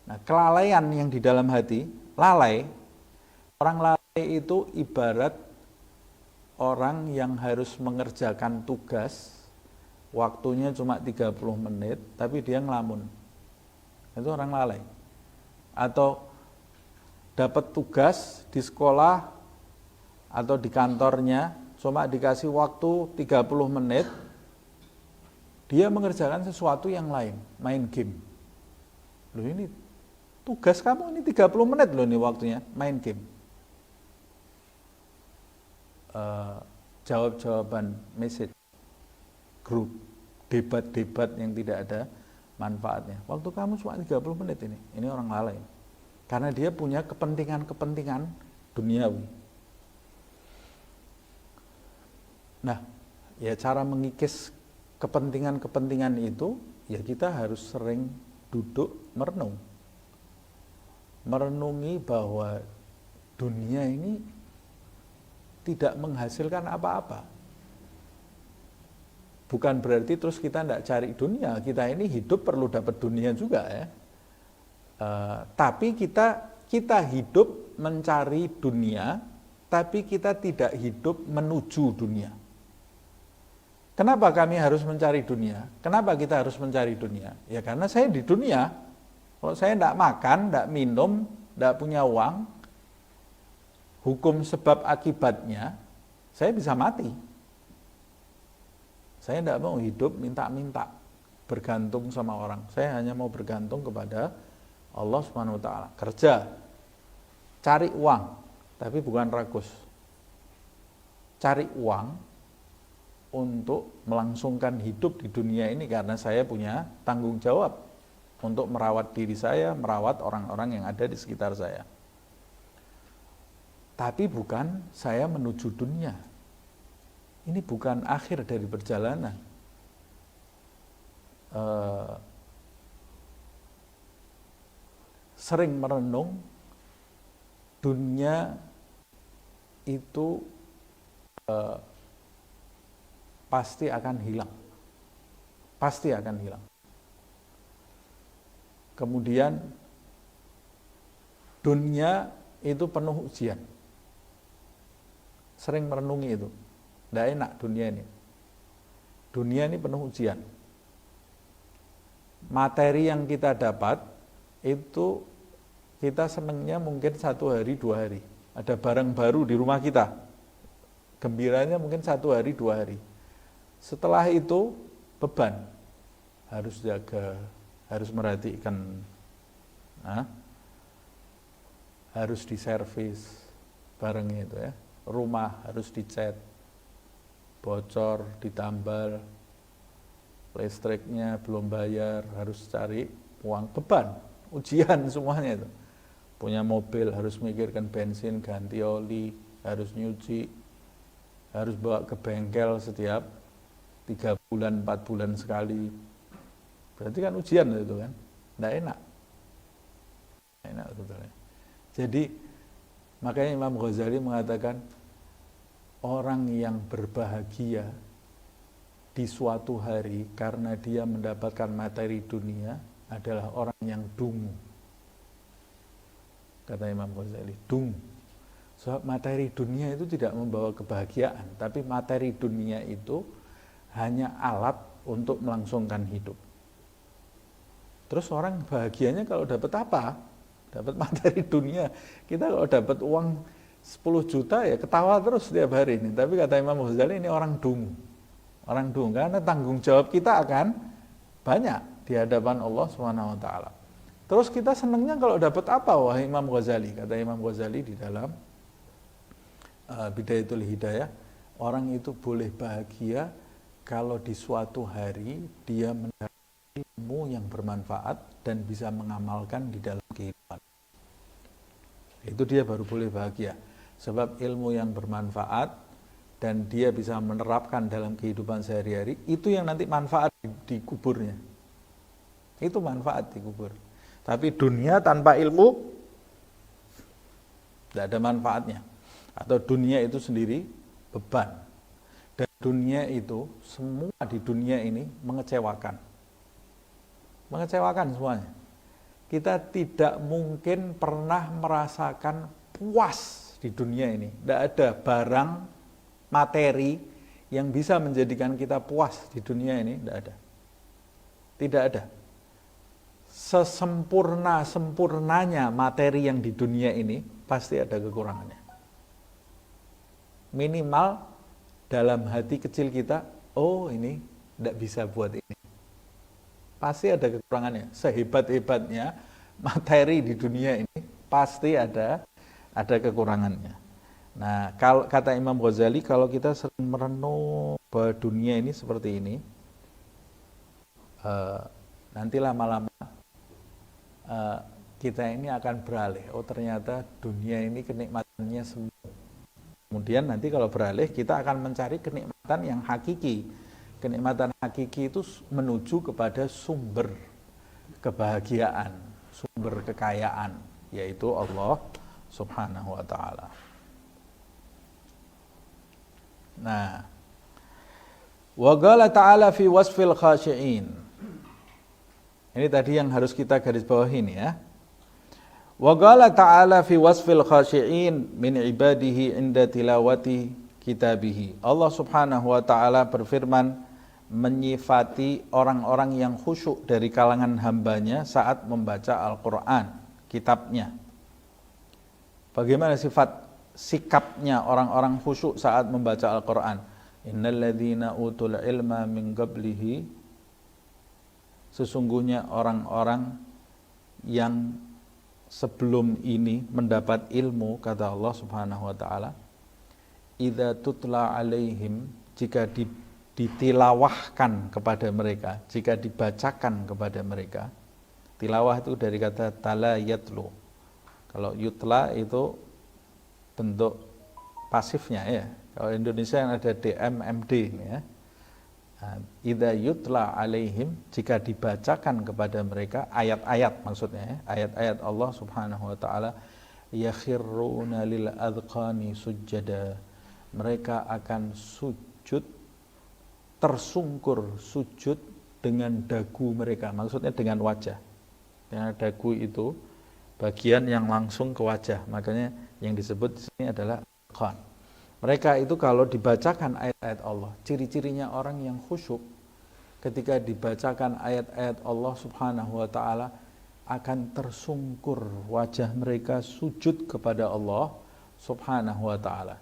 Nah, kelalaian yang di dalam hati, lalai, orang lalai itu ibarat orang yang harus mengerjakan tugas, waktunya cuma 30 menit, tapi dia ngelamun. Itu orang lalai. Atau dapat tugas di sekolah atau di kantornya, cuma dikasih waktu 30 menit, dia mengerjakan sesuatu yang lain, main game. Loh ini tugas kamu ini 30 menit loh ini waktunya, main game. Jawab-jawaban message, grup, debat-debat yang tidak ada manfaatnya. Waktu kamu cuma 30 menit ini orang lalai. Karena dia punya kepentingan-kepentingan duniawi. Nah, ya cara mengikis kepentingan-kepentingan itu, ya kita harus sering duduk merenung. Merenungi bahwa dunia ini tidak menghasilkan apa-apa. Bukan berarti terus kita tidak cari dunia, kita ini hidup perlu dapat dunia juga ya. Tapi kita hidup mencari dunia, tapi kita tidak hidup menuju dunia. Kenapa kami harus mencari dunia? Kenapa kita harus mencari dunia? Ya karena saya di dunia. Kalau saya tidak makan, tidak minum, tidak punya uang, hukum sebab akibatnya, saya bisa mati. Saya tidak mau hidup minta-minta, bergantung sama orang. Saya hanya mau bergantung kepada Allah Subhanahu wa ta'ala. Kerja, cari uang, tapi bukan rakus. Cari uang untuk melangsungkan hidup di dunia ini karena saya punya tanggung jawab untuk merawat diri saya, merawat orang-orang yang ada di sekitar saya. Tapi bukan saya menuju dunia. Ini bukan akhir dari perjalanan. Sering merenung, dunia itu pasti akan hilang. pasti akan hilang. Kemudian dunia itu penuh ujian. Sering merenungi itu. Tidak enak dunia ini. Dunia ini penuh ujian. Materi yang kita dapat itu kita senangnya mungkin 1 hari 2 hari. Ada barang baru di rumah kita, gembiranya mungkin 1 hari 2 hari. Setelah itu beban, harus jaga, harus merhatikan, harus diservis barangnya itu ya. Rumah harus dicat, bocor, ditambal, listriknya belum bayar, harus cari uang, beban, ujian semuanya itu. Punya mobil harus mikirkan bensin, ganti oli, harus nyuci, harus bawa ke bengkel setiap 3 bulan, 4 bulan sekali. Berarti kan ujian itu kan, tidak enak. Enak sebetulnya. Jadi makanya Imam Ghazali mengatakan orang yang berbahagia di suatu hari karena dia mendapatkan materi dunia adalah orang yang dungu. Kata Imam Ghazali, dungu. Sebab materi dunia itu tidak membawa kebahagiaan, tapi materi dunia itu hanya alat untuk melangsungkan hidup. Terus orang bahagianya kalau dapat apa? Dapat materi dunia. Kita kalau dapat uang 10 juta ya ketawa terus setiap hari ini. Tapi kata Imam Ghazali ini orang dungu. Orang dungu karena tanggung jawab kita akan banyak di hadapan Allah SWT. Terus kita senangnya kalau dapat apa wahai Imam Ghazali? Kata Imam Ghazali di dalam Bidayatul Hidayah, orang itu boleh bahagia kalau di suatu hari dia mendapat ilmu yang bermanfaat dan bisa mengamalkan di dalam kehidupan. Itu dia baru boleh bahagia. Sebab ilmu yang bermanfaat dan dia bisa menerapkan dalam kehidupan sehari-hari, itu yang nanti manfaat di kuburnya. Itu manfaat di kubur. Tapi dunia tanpa ilmu tidak ada manfaatnya. Atau dunia itu sendiri beban. Dan dunia itu, semua di dunia ini mengecewakan. Mengecewakan semuanya. Kita tidak mungkin pernah merasakan puas di dunia ini. Tidak ada barang, materi yang bisa menjadikan kita puas di dunia ini. Tidak ada. Tidak ada. Sesempurna-sempurnanya materi yang di dunia ini, pasti ada kekurangannya. Minimal dalam hati kecil kita, oh ini tidak bisa buat ini. Pasti ada kekurangannya. Sehebat-hebatnya materi di dunia ini, pasti ada kekurangannya. Nah, kalau kata Imam Ghazali, kalau kita sering merenung bahwa dunia ini seperti ini, nanti lama-lama kita ini akan beralih. Oh ternyata dunia ini kenikmatannya semua. Kemudian nanti kalau beralih, kita akan mencari kenikmatan yang hakiki. Kenikmatan hakiki itu menuju kepada sumber kebahagiaan, sumber kekayaan, yaitu Allah Subhanahu wa ta'ala. Nah, wa qala ta'ala fi wasfil khashi'in. Ini tadi yang harus kita garis bawahi ini ya. Wa qala ta'ala fi wasfil khashi'in min ibadihi inda tilawati kitabihi. Allah Subhanahu wa ta'ala berfirman menyifati orang-orang yang khusyuk dari kalangan hambanya saat membaca Al-Quran, kitabnya. Bagaimana sikapnya orang-orang khusyuk saat membaca Al-Quran? Innal ladzina utul ilma min qablihi, sesungguhnya orang-orang yang sebelum ini mendapat ilmu, kata Allah Subhanahu wa ta'ala, idza tutla alaihim, jika ditilawahkan kepada mereka, jika dibacakan kepada mereka. Tilawah itu dari kata tala yatlu. Kalau yutla itu bentuk pasifnya ya. Kalau Indonesia yang ada DMMD ini ya. Idza yutla alaihim, jika dibacakan kepada mereka ayat-ayat, maksudnya ya, ayat-ayat Allah Subhanahu wa ta'ala, yakhirruna lil adqani sujada, mereka akan sujud, tersungkur sujud dengan dagu mereka, maksudnya dengan wajah. Karena dagu itu bagian yang langsung ke wajah, makanya yang disebut di sini adalah adqan. Mereka itu kalau dibacakan ayat-ayat Allah, ciri-cirinya orang yang khusyuk ketika dibacakan ayat-ayat Allah Subhanahu wa taala akan tersungkur wajah mereka sujud kepada Allah Subhanahu wa taala.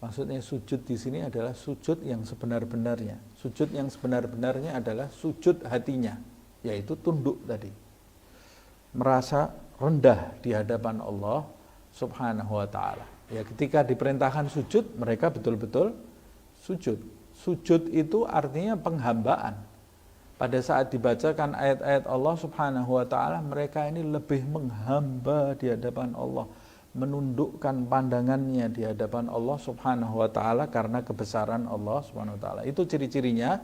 Maksudnya sujud di sini adalah sujud yang sebenar-benarnya. Sujud yang sebenar-benarnya adalah sujud hatinya, yaitu tunduk tadi. Merasa rendah di hadapan Allah Subhanahu wa taala. Ya, ketika diperintahkan sujud, mereka betul-betul sujud. Sujud itu artinya penghambaan. Pada saat dibacakan ayat-ayat Allah Subhanahu wa taala, mereka ini lebih menghamba di hadapan Allah, menundukkan pandangannya di hadapan Allah Subhanahu wa taala karena kebesaran Allah Subhanahu wa taala. Itu ciri-cirinya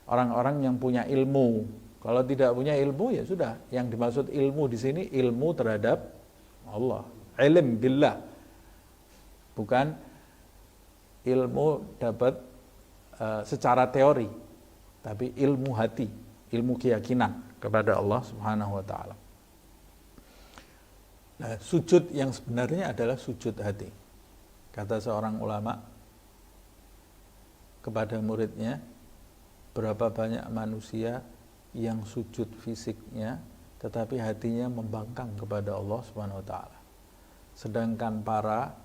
orang-orang yang punya ilmu. Kalau tidak punya ilmu ya sudah, yang dimaksud ilmu di sini ilmu terhadap Allah, ilm billah. Bukan ilmu dapat secara teori, tapi ilmu hati, ilmu keyakinan kepada Allah Subhanahu wa taala. Nah, sujud yang sebenarnya adalah sujud hati. Kata seorang ulama kepada muridnya, berapa banyak manusia yang sujud fisiknya tetapi hatinya membangkang kepada Allah Subhanahu wa taala. Sedangkan para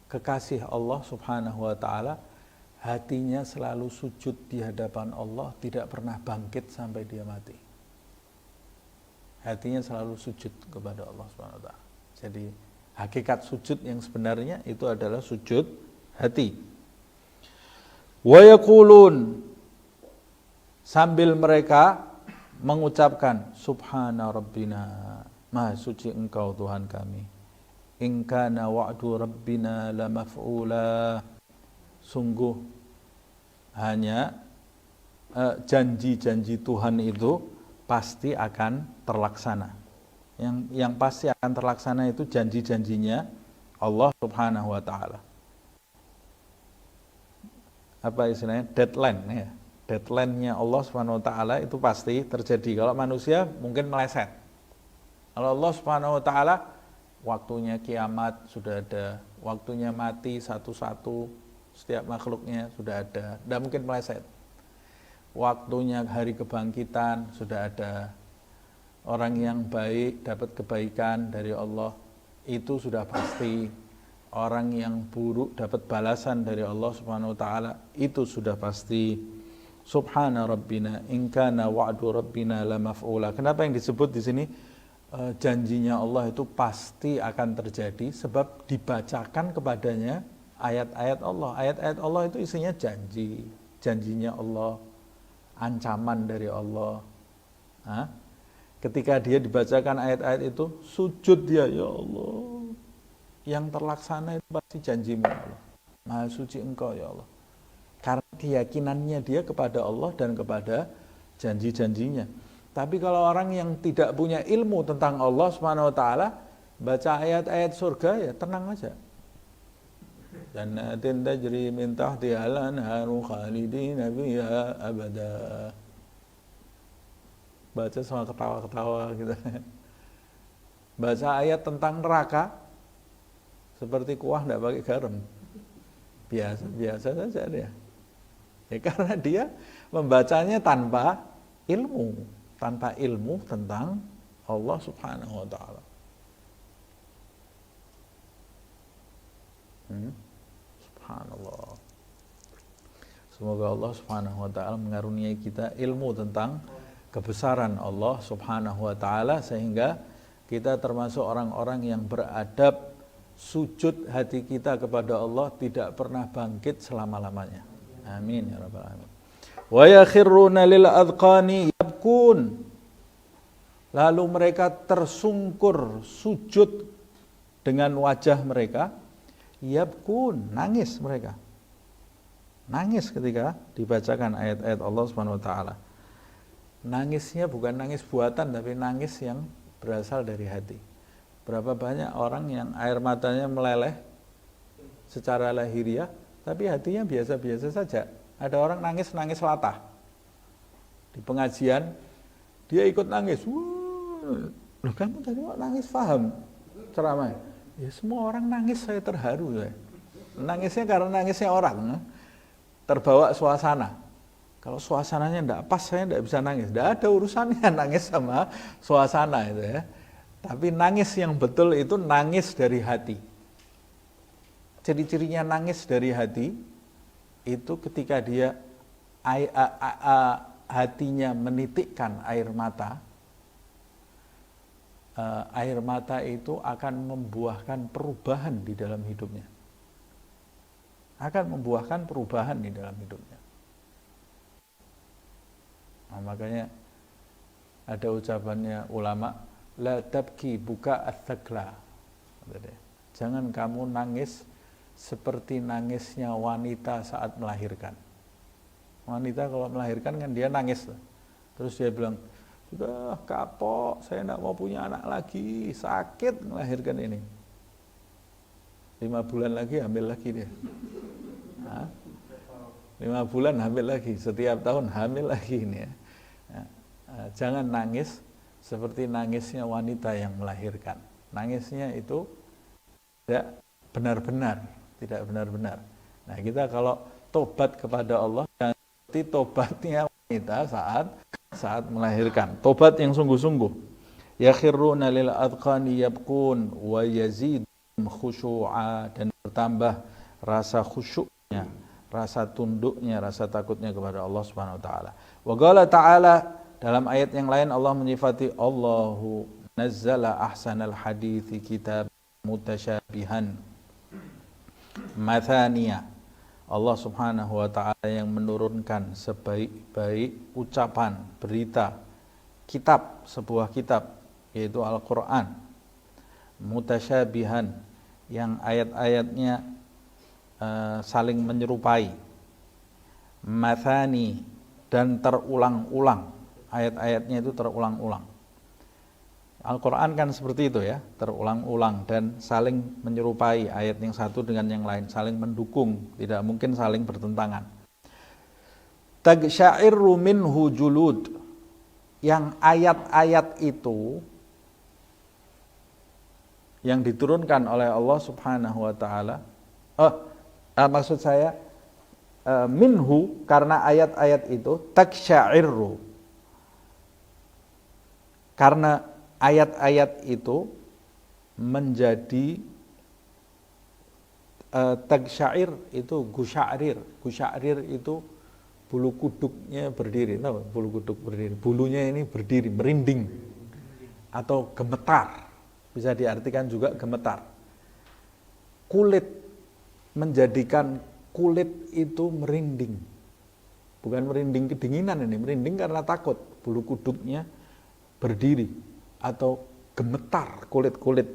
kekasih Allah Subhanahu wa taala hatinya selalu sujud di hadapan Allah, tidak pernah bangkit sampai dia mati. Hatinya selalu sujud kepada Allah Subhanahu wa taala. Jadi hakikat sujud yang sebenarnya itu adalah sujud hati. Wa yaqulun, sambil mereka mengucapkan subhana rabbina, maha suci engkau Tuhan kami. In kana wa'du rabbina la maf'ula, sungguh hanya janji-janji Tuhan itu pasti akan terlaksana. Yang pasti akan terlaksana itu janji-janjinya Allah Subhanahu wa taala. Apa istilahnya? Deadline ya. Deadline-nya Allah Subhanahu wa taala itu pasti terjadi. Kalau manusia mungkin meleset. Kalau Allah Subhanahu wa taala waktunya kiamat sudah ada, waktunya mati satu-satu setiap makhluknya sudah ada, tidak mungkin meleset. Waktunya hari kebangkitan sudah ada, orang yang baik dapat kebaikan dari Allah itu sudah pasti, orang yang buruk dapat balasan dari Allah Subhanahu wa taala itu sudah pasti. Subhana rabbina in kana wa'du rabbina la maf'ula. Kenapa yang disebut di sini janjinya Allah itu pasti akan terjadi? Sebab dibacakan kepadanya ayat-ayat Allah. Ayat-ayat Allah itu isinya janji, janjinya Allah, ancaman dari Allah. Ketika dia dibacakan ayat-ayat itu, sujud dia, ya Allah, yang terlaksana itu pasti janjimu ya Allah. Maha suci engkau ya Allah. Karena keyakinannya dia kepada Allah dan kepada janji-janjinya. Tapi kalau orang yang tidak punya ilmu tentang Allah Subhanahu wa taala, baca ayat-ayat surga ya tenang aja. Jannatin tajri min tahtiha al-anharu khalidina fiha abada. Baca sama ketawa-ketawa gitu. Baca ayat tentang neraka seperti kuah enggak pakai garam. Biasa saja dia. Ya karena dia membacanya tanpa ilmu tentang Allah Subhanahu wa taala. Subhanallah. Semoga Allah Subhanahu wa taala mengaruniai kita ilmu tentang kebesaran Allah Subhanahu wa taala sehingga kita termasuk orang-orang yang beradab, sujud hati kita kepada Allah tidak pernah bangkit selama-lamanya. Amin ya rabbal alamin. Wa yakhirruna lil adqani yabkun. Lalu mereka tersungkur sujud dengan wajah mereka, yabkun, nangis mereka. Nangis ketika dibacakan ayat-ayat Allah Subhanahu wa taala. Nangisnya bukan nangis buatan tapi nangis yang berasal dari hati. Berapa banyak orang yang air matanya meleleh secara lahiriah tapi hatinya biasa-biasa saja. Ada orang nangis latah. Di pengajian dia ikut nangis. Wah, loh kamu tadi kok nangis, paham ceramah? Ya semua orang nangis, saya terharu ya. Nangisnya karena nangisnya orang, terbawa suasana. Kalau suasananya tidak pas, saya tidak bisa nangis. Tidak ada urusannya nangis sama suasana itu ya. Tapi nangis yang betul itu nangis dari hati. Ciri-cirinya nangis dari hati itu ketika dia hatinya menitikkan air mata. Air mata itu akan membuahkan perubahan di dalam hidupnya. Akan membuahkan perubahan di dalam hidupnya. Nah, makanya ada ucapannya ulama, la tabki buka ats-tsaqla. Jangan kamu nangis seperti nangisnya wanita saat melahirkan. Wanita kalau melahirkan kan dia nangis. Terus dia bilang, sudah kapok, saya tidak mau punya anak lagi, sakit melahirkan ini. 5 bulan lagi hamil lagi dia. 5 bulan hamil lagi, setiap tahun hamil lagi ini ya. Jangan nangis seperti nangisnya wanita yang melahirkan. Nangisnya itu tidak benar-benar, tidak benar-benar. Nah, kita kalau tobat kepada Allah jangan seperti tobatnya wanita saat melahirkan. Tobat yang sungguh-sungguh. Yakhiruna lil adqani yabqun wa yazidum khusyu'a, dan bertambah rasa khusyuknya, rasa tunduknya, rasa takutnya kepada Allah Subhanahu wa taala. Wa qala ta'ala, dalam ayat yang lain Allah menyifati Allahu nazzala ahsanal hadithi kitab mutasyabihan mathaniya. Allah Subhanahu wa taala yang menurunkan sebaik-baik ucapan, berita, kitab, sebuah kitab yaitu Al-Qur'an, mutasyabihan, yang ayat-ayatnya saling menyerupai, mathani, dan terulang-ulang. Ayat-ayatnya itu terulang-ulang. Al-Quran kan seperti itu ya, terulang-ulang dan saling menyerupai, ayat yang satu dengan yang lain, saling mendukung, tidak mungkin saling bertentangan. Tagsya'irru minhu julud, yang ayat-ayat itu yang diturunkan oleh Allah Subhanahu wa taala. Maksud saya minhu, karena ayat-ayat itu tagsya'irru, karena ayat-ayat itu menjadi tagsyair itu gusya'rir. Gusya'rir itu bulu kuduknya berdiri, tahu? Bulu kuduk berdiri, bulunya ini berdiri, merinding atau gemetar. Bisa diartikan juga gemetar. Kulit, menjadikan kulit itu merinding. Bukan merinding kedinginan ini, merinding karena takut. Bulu kuduknya berdiri atau gemetar kulit-kulit.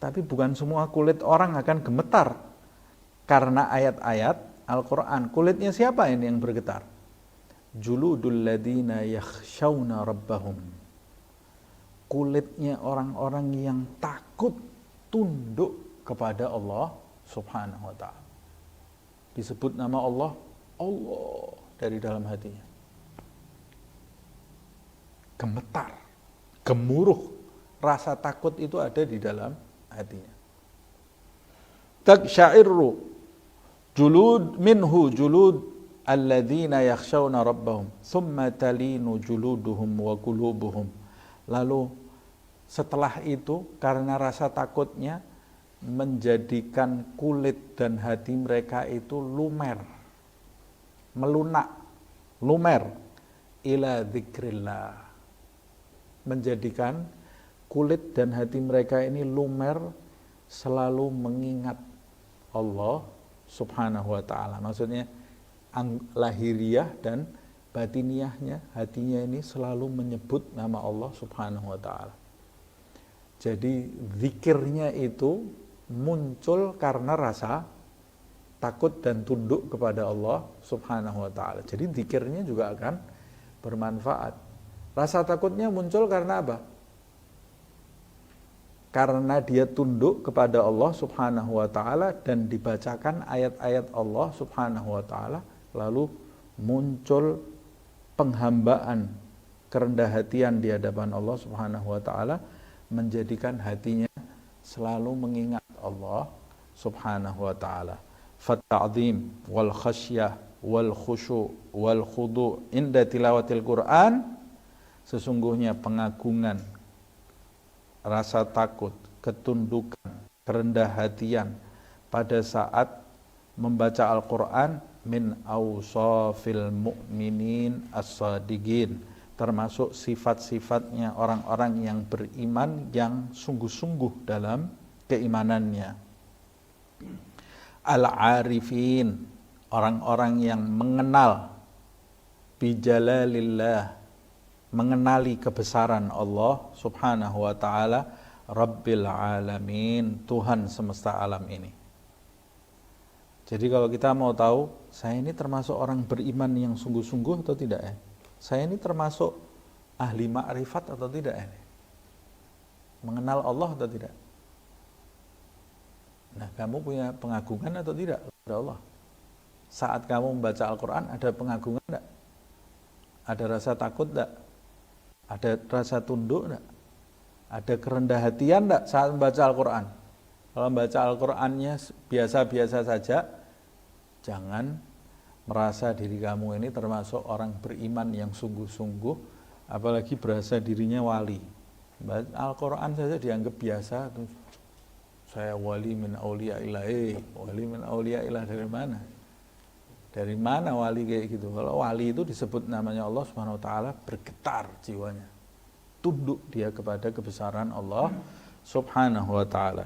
Tapi bukan semua kulit orang akan gemetar karena ayat-ayat Al-Quran. Kulitnya siapa ini yang bergetar? Juludul ladina yakhshawna rabbahum. Kulitnya orang-orang yang takut tunduk kepada Allah Subhanahu wa ta'ala. Disebut nama Allah, Allah dari dalam hatinya. Gemetar, gemuruh, rasa takut itu ada di dalam hatinya. Tagsya'irru julud minhu julud alladzina yakhshawna rabbahum thumma talinu juluduhum wa qulubuhum. Lalu setelah itu karena rasa takutnya menjadikan kulit dan hati mereka itu lumer, melunak, lumer ila dzikrillah. Menjadikan kulit dan hati mereka ini lumer selalu mengingat Allah Subhanahu wa ta'ala. Maksudnya lahiriah dan batiniahnya, hatinya ini selalu menyebut nama Allah Subhanahu wa ta'ala. Jadi zikirnya itu muncul karena rasa takut dan tunduk kepada Allah Subhanahu wa ta'ala. Jadi zikirnya juga akan bermanfaat. Rasa takutnya muncul karena apa? Karena dia tunduk kepada Allah Subhanahu wa ta'ala dan dibacakan ayat-ayat Allah Subhanahu wa ta'ala, lalu muncul penghambaan, kerendah hatian di hadapan Allah Subhanahu wa taala menjadikan hatinya selalu mengingat Allah Subhanahu wa taala. Fat'azim wal khasyah wal khusyu' wal khudu' inda tilawatil Quran, sesungguhnya pengagungan, rasa takut, ketundukan, kerendah hatian pada saat membaca Al-Quran min awsafil mu'minin as-sadiqin, termasuk sifat-sifatnya orang-orang yang beriman yang sungguh-sungguh dalam keimanannya. Al-arifin, orang-orang yang mengenal bijalalillah, mengenali kebesaran Allah Subhanahu wa taala, Rabbil alamin, Tuhan semesta alam ini. Jadi kalau kita mau tahu, saya ini termasuk orang beriman yang sungguh-sungguh atau tidak ya? Saya ini termasuk ahli ma'rifat atau tidak ini? Mengenal Allah atau tidak? Nah, kamu punya pengagungan atau tidak kepada Allah? Saat kamu membaca Al-Quran, ada pengagungan tidak? Ada rasa takut tidak? Ada rasa tunduk tidak? Ada kerendah hatian tidak saat membaca Al-Quran? Kalau membaca Al-Qurannya biasa-biasa saja, jangan merasa diri kamu ini termasuk orang beriman yang sungguh-sungguh, apalagi berasa dirinya wali. Al-Quran saja dianggap biasa, terus saya wali min auliya ilah. Wali min auliya ilah dari mana? Dari mana wali kayak gitu? Kalau wali itu disebut namanya Allah Subhanahu wa taala, bergetar jiwanya, tunduk dia kepada kebesaran Allah Subhanahu wa taala.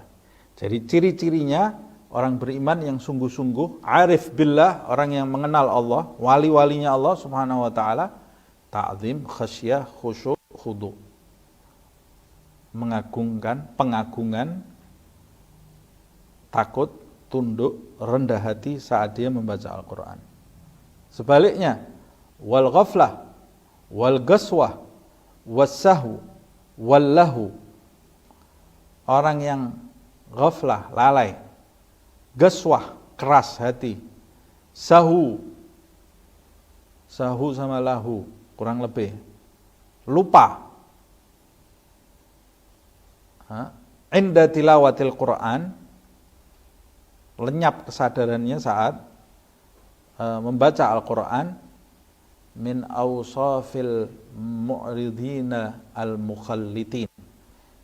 Jadi ciri-cirinya orang beriman yang sungguh-sungguh, arif billah, orang yang mengenal Allah, wali-walinya Allah Subhanahu wa taala, ta'zim, khasyah, khusyuk, khudu. Mengagungkan, pengagungan, takut, tunduk, rendah hati saat dia membaca Al-Quran. Sebaliknya, wal ghaflah, wal gaswah, wassahwu, wallahu, orang yang ghaflah, lalai, gaswah, keras hati, sahu sama lahu, kurang lebih, lupa, inda tilawatil Quran, lenyap kesadarannya saat membaca Al-Quran, min awsafil mu'ridina al-mukhallitin.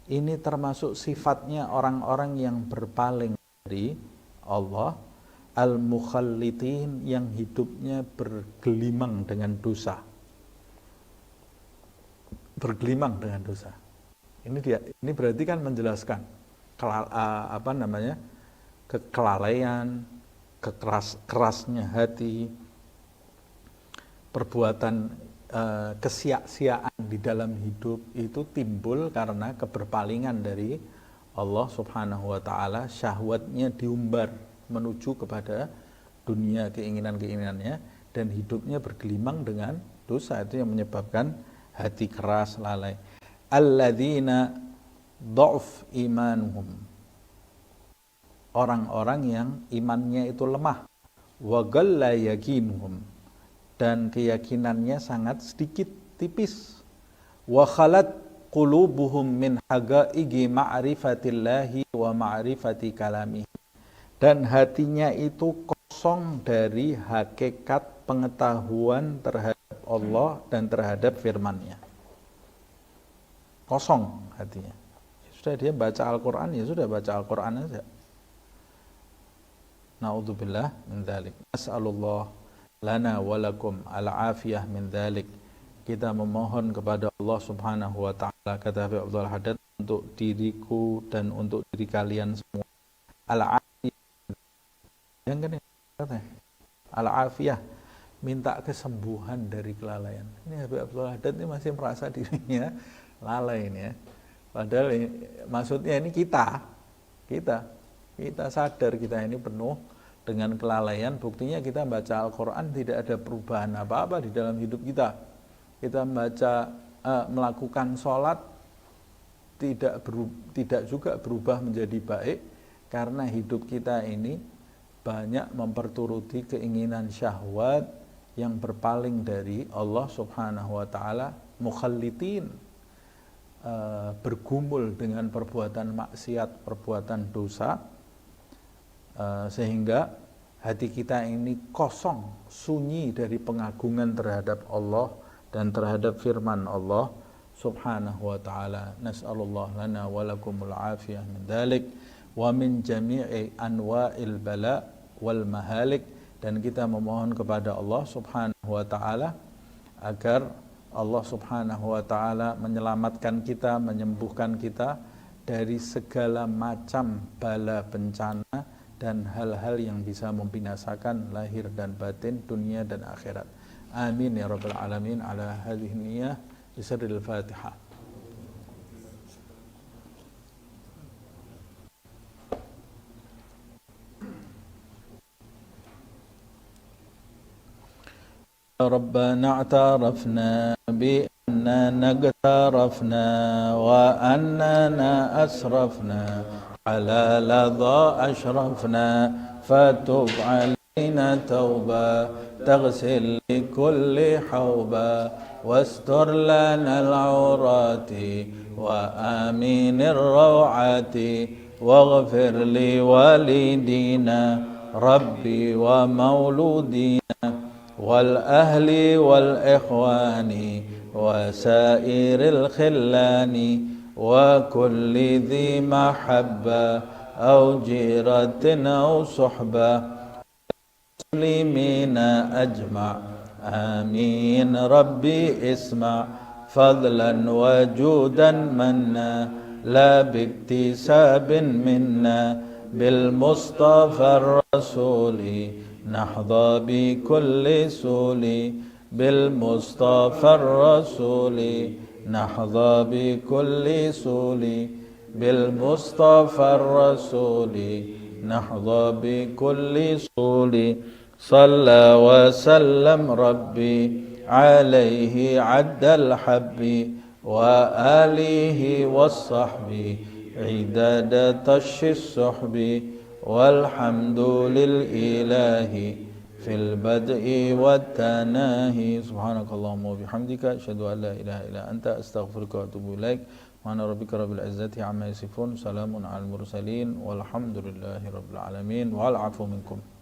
Ini termasuk sifatnya orang-orang yang berpaling dari Allah, al-mukhallitin, yang hidupnya bergelimang dengan dosa. Bergelimang dengan dosa. Ini berarti kan menjelaskan kekelalaian, kerasnya hati, perbuatan kesia-siaan di dalam hidup itu timbul karena keberpalingan dari Allah Subhanahu wa taala, syahwatnya diumbar menuju kepada dunia, keinginan-keinginannya, dan hidupnya bergelimang dengan dosa. Itu yang menyebabkan hati keras, lalai. Alladzina dha'f imanuhum, orang-orang yang imannya itu lemah, wa ghalla yaqinuhum, dan keyakinannya sangat sedikit, tipis, wa khalat qulubuhum min haqaiqi ma'rifatillahi wa ma'rifati kalamihi, dan hatinya itu kosong dari hakikat pengetahuan terhadap Allah dan terhadap firman-Nya. Kosong hatinya. Sudah dia baca Al-Quran, ya sudah baca Al-Quran saja. Na'udzubillah min dzalik. As'alullah lana wa lakum al-afiyah min dzalik. Kita memohon kepada Allah Subhanahu wa taala, kata Habib Abdul Haddad, untuk diriku dan untuk diri kalian semua, al-afiyah. Yang kan katanya al-afiyah, minta kesembuhan dari kelalaian. Ini Habib Abdul Haddad ini masih merasa dirinya lalai ini ya. Padahal maksudnya ini kita sadar kita ini penuh dengan kelalaian. Buktinya kita baca Al-Quran tidak ada perubahan apa-apa di dalam hidup kita. Kita melakukan sholat tidak juga berubah menjadi baik, karena hidup kita ini banyak memperturuti keinginan syahwat yang berpaling dari Allah Subhanahu wa taala, mukhallitin, bergumul dengan perbuatan maksiat, perbuatan dosa, sehingga hati kita ini kosong, sunyi dari pengagungan terhadap Allah dan terhadap firman Allah Subhanahu wa taala. Nas'alullah lana wa lakumul afiyah min dzalik wa min jami'i anwa'il bala wal mahalik, dan kita memohon kepada Allah Subhanahu wa taala agar Allah Subhanahu wa taala menyelamatkan kita, menyembuhkan kita dari segala macam bala bencana dan hal-hal yang bisa membinasakan lahir dan batin, dunia dan akhirat. Amin ya rabbal alamin. Ala hadhihi niyyah bisirril Fatihah. ربنا اعترفنا بأننا اقترفنا وأننا أسرفنا على لظى أشرفنا، فتب علينا توبة تغسل لكل حوبة، واستر لنا العورات وآمين الروعات، واغفر لوالدينا ربي ومولودينا والأهل والإخوان وسائر الخلان وكل ذي محبة أو جيرة أو صحبة المسلمين أجمع. آمين. ربي اسمع فضلا وجودا منا لا باكتساب منا، بالمصطفى الرسول نحظى بكل سول، بالمصطفى الرسول نحظى بكل سول، بالمصطفى الرسول نحظى بكل سول. صلى وسلم ربي عليه عد الحب وآله والصحب عداد طش السحب، والحمد للإله في البدء والتناهي. سبحانك اللهم وبحمدك أشهد أن لا إله إلا أنت أستغفرك وأتوب إليك. سبحان ربك رب العزة عما يصفون، سلام على المرسلين والحمد لله رب العالمين، والعفو منكم.